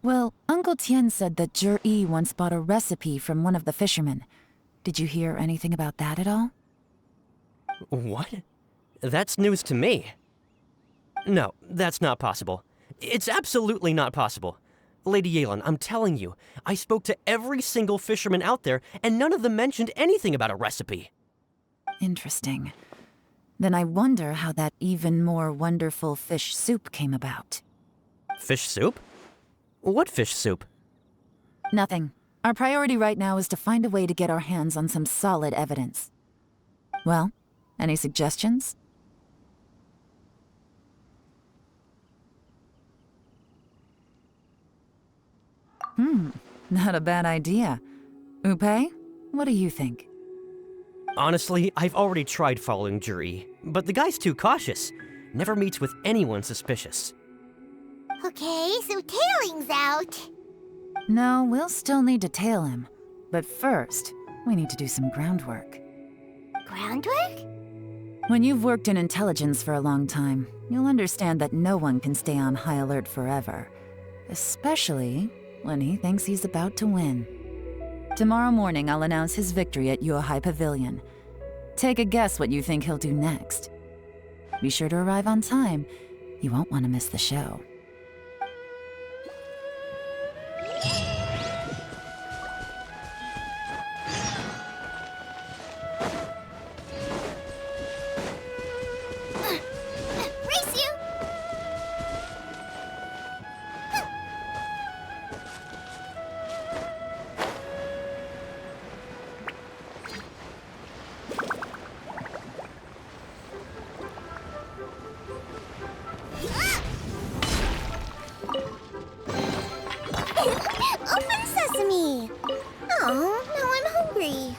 Speaker 3: Well, Uncle Tien said that Jur-E once bought a recipe from one of the fishermen. Did you hear anything about that at all?
Speaker 19: What? That's news to me. No, that's not possible. It's absolutely not possible. Lady Yelan, I'm telling you, I spoke to every single fisherman out there, and none of them mentioned anything about a recipe.
Speaker 3: Interesting. Then I wonder how that even more wonderful fish soup came about.
Speaker 19: Fish soup? What fish soup?
Speaker 3: Nothing. Our priority right now is to find a way to get our hands on some solid evidence. Well, any suggestions? Not a bad idea. Upe, what do you think?
Speaker 19: Honestly, I've already tried following Juri, but the guy's too cautious. Never meets with anyone suspicious.
Speaker 2: Okay, so tailing's out.
Speaker 3: No, we'll still need to tail him. But first, we need to do some groundwork.
Speaker 2: Groundwork?
Speaker 3: When you've worked in intelligence for a long time, you'll understand that no one can stay on high alert forever. Especially when he thinks he's about to win. Tomorrow morning, I'll announce his victory at Yohai Pavilion. Take a guess what you think he'll do next. Be sure to arrive on time. You won't want to miss the show.
Speaker 2: Race you! Open sesame! Oh, now I'm hungry.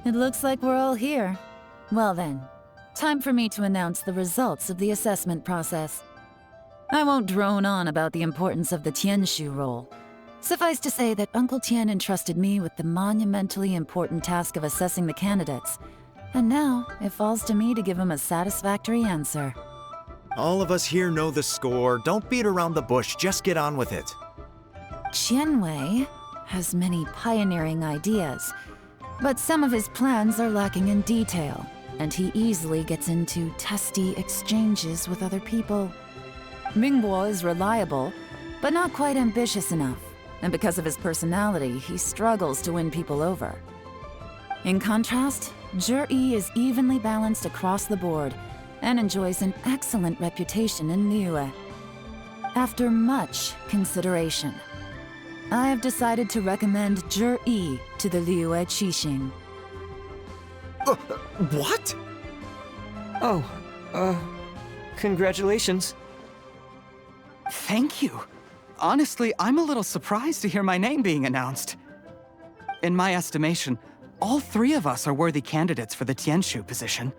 Speaker 3: It looks like we're all here. Well then, time for me to announce the results of the assessment process. I won't drone on about the importance of the Tianshu role. Suffice to say that Uncle Tien entrusted me with the monumentally important task of assessing the candidates. And now, it falls to me to give him a satisfactory answer.
Speaker 8: All of us here know the score. Don't beat around the bush, just get on with it.
Speaker 3: Qianwei has many pioneering ideas, but some of his plans are lacking in detail, and he easily gets into testy exchanges with other people. Mingguo is reliable, but not quite ambitious enough, and because of his personality, he struggles to win people over. In contrast, Zhi is evenly balanced across the board, and enjoys an excellent reputation in Liyue. After much consideration, I have decided to recommend Zhi to the Liyue Qixing.
Speaker 8: What?
Speaker 7: Oh, congratulations.
Speaker 10: Thank you. Honestly, I'm a little surprised to hear my name being announced. In my estimation, all three of us are worthy candidates for the Tianshu position.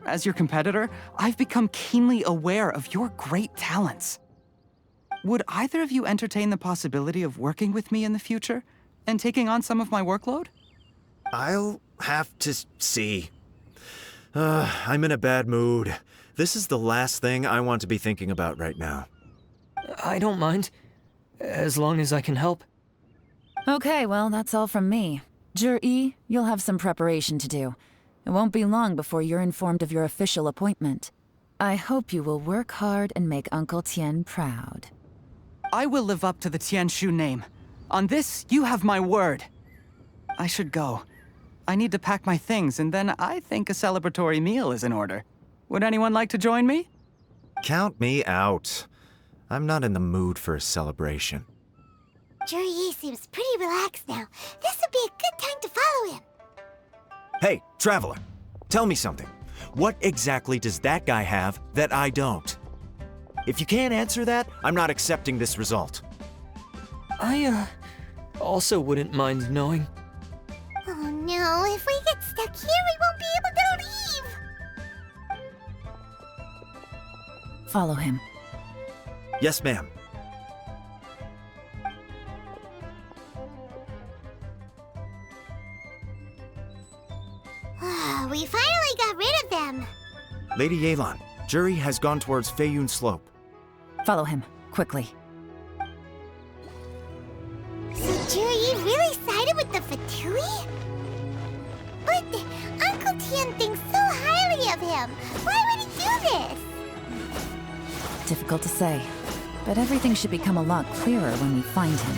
Speaker 10: As your competitor, I've become keenly aware of your great talents. Would either of you entertain the possibility of working with me in the future and taking on some of my workload?
Speaker 8: I'll have to see. I'm in a bad mood. This is the last thing I want to be thinking about right now.
Speaker 7: I don't mind, as long as I can help.
Speaker 3: Okay, well, that's all from me. Zhi, you'll have some preparation to do. It won't be long before you're informed of your official appointment. I hope you will work hard and make Uncle Tien proud.
Speaker 10: I will live up to the Tianshu name. On this, you have my word. I should go. I need to pack my things, and then I think a celebratory meal is in order. Would anyone like to join me?
Speaker 8: Count me out. I'm not in the mood for a celebration.
Speaker 2: Zhi seems pretty relaxed now. This would be a good time to follow him.
Speaker 8: Hey, Traveler, tell me something. What exactly does that guy have that I don't? If you can't answer that, I'm not accepting this result.
Speaker 7: I, also wouldn't mind knowing.
Speaker 2: Oh no, if we get stuck here, we won't be able to leave!
Speaker 3: Follow him.
Speaker 8: Yes, ma'am.
Speaker 2: We finally got rid of them.
Speaker 8: Lady Yelan, Zhi has gone towards Feiyun Slope.
Speaker 3: Follow him, quickly.
Speaker 2: So Zhi really sided with the Fatui? But Uncle Tien thinks so highly of him. Why would he do this?
Speaker 3: Difficult to say, but everything should become a lot clearer when we find him.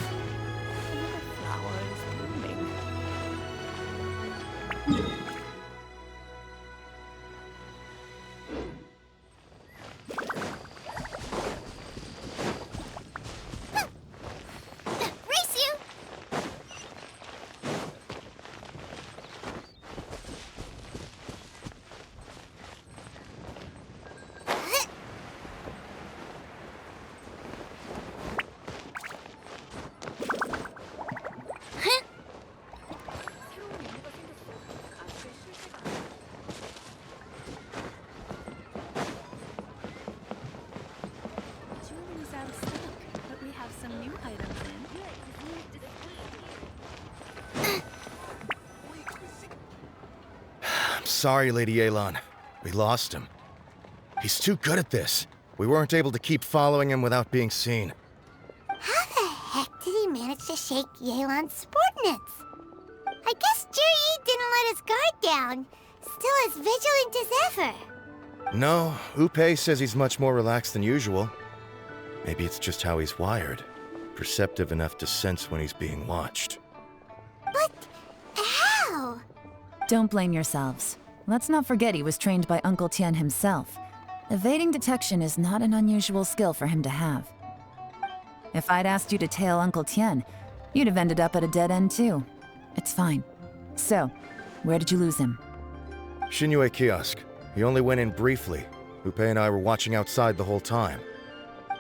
Speaker 11: Sorry, Lady Yelan. We lost him. He's too good at this. We weren't able to keep following him without being seen.
Speaker 2: How the heck did he manage to shake Yelan's subordinates? I guess Zhi didn't let his guard down. Still as vigilant as ever.
Speaker 11: No, Upe says he's much more relaxed than usual. Maybe it's just how he's wired. Perceptive enough to sense when he's being watched.
Speaker 2: But how?
Speaker 3: Don't blame yourselves. Let's not forget he was trained by Uncle Tien himself. Evading detection is not an unusual skill for him to have. If I'd asked you to tail Uncle Tien, you'd have ended up at a dead end too. It's fine. So, where did you lose him?
Speaker 11: Xinyue kiosk. He only went in briefly. Upe and I were watching outside the whole time.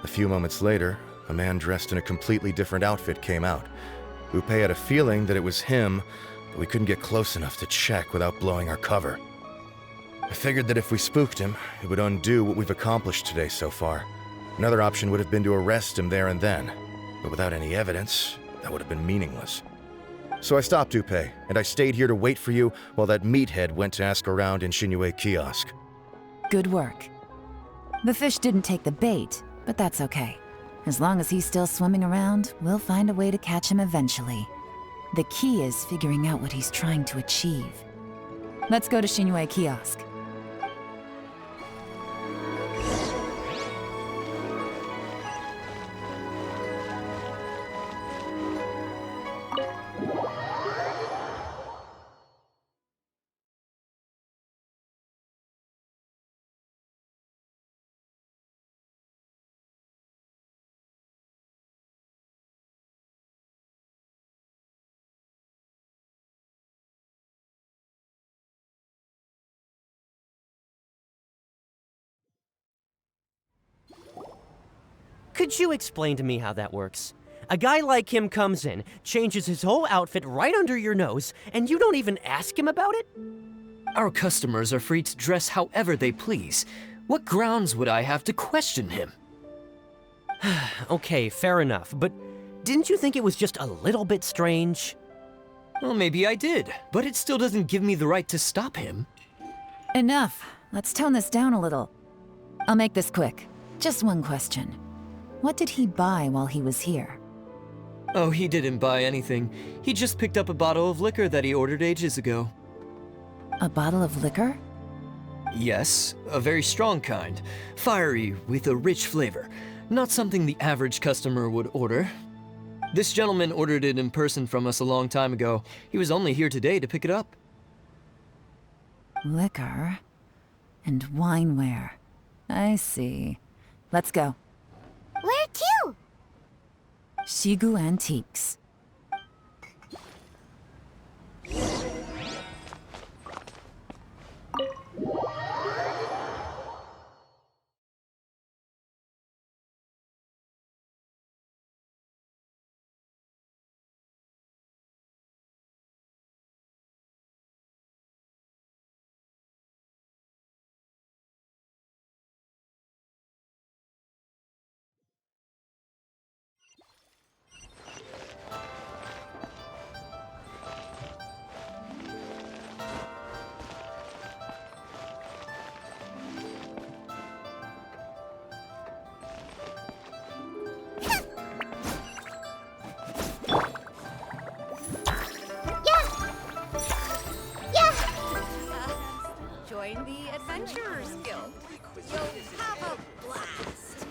Speaker 11: A few moments later, a man dressed in a completely different outfit came out. Upe had a feeling that it was him, but we couldn't get close enough to check without blowing our cover. I figured that if we spooked him, it would undo what we've accomplished today so far. Another option would have been to arrest him there and then, but without any evidence, that would have been meaningless. So I stopped Upe, and I stayed here to wait for you while that meathead went to ask around in Xinyue kiosk.
Speaker 3: Good work. The fish didn't take the bait, but that's okay. As long as he's still swimming around, we'll find a way to catch him eventually. The key is figuring out what he's trying to achieve. Let's go to Xinyue kiosk.
Speaker 19: Could you explain to me how that works? A guy like him comes in, changes his whole outfit right under your nose, and you don't even ask him about it?
Speaker 7: Our customers are free to dress however they please. What grounds would I have to question him?
Speaker 19: Okay, fair enough, but didn't you think it was just a little bit strange?
Speaker 7: Well, maybe I did, but it still doesn't give me the right to stop him.
Speaker 3: Enough. Let's tone this down a little. I'll make this quick. Just one question. What did he buy while he was here?
Speaker 7: Oh, he didn't buy anything. He just picked up a bottle of liquor that he ordered ages ago.
Speaker 3: A bottle of liquor?
Speaker 7: Yes, a very strong kind. Fiery, with a rich flavor. Not something the average customer would order. This gentleman ordered it in person from us a long time ago. He was only here today to pick it up.
Speaker 3: Liquor and wineware. I see. Let's go.
Speaker 2: Where to?
Speaker 3: Shigu Antiques.
Speaker 16: Join the Adventurers Guild. You'll have a blast.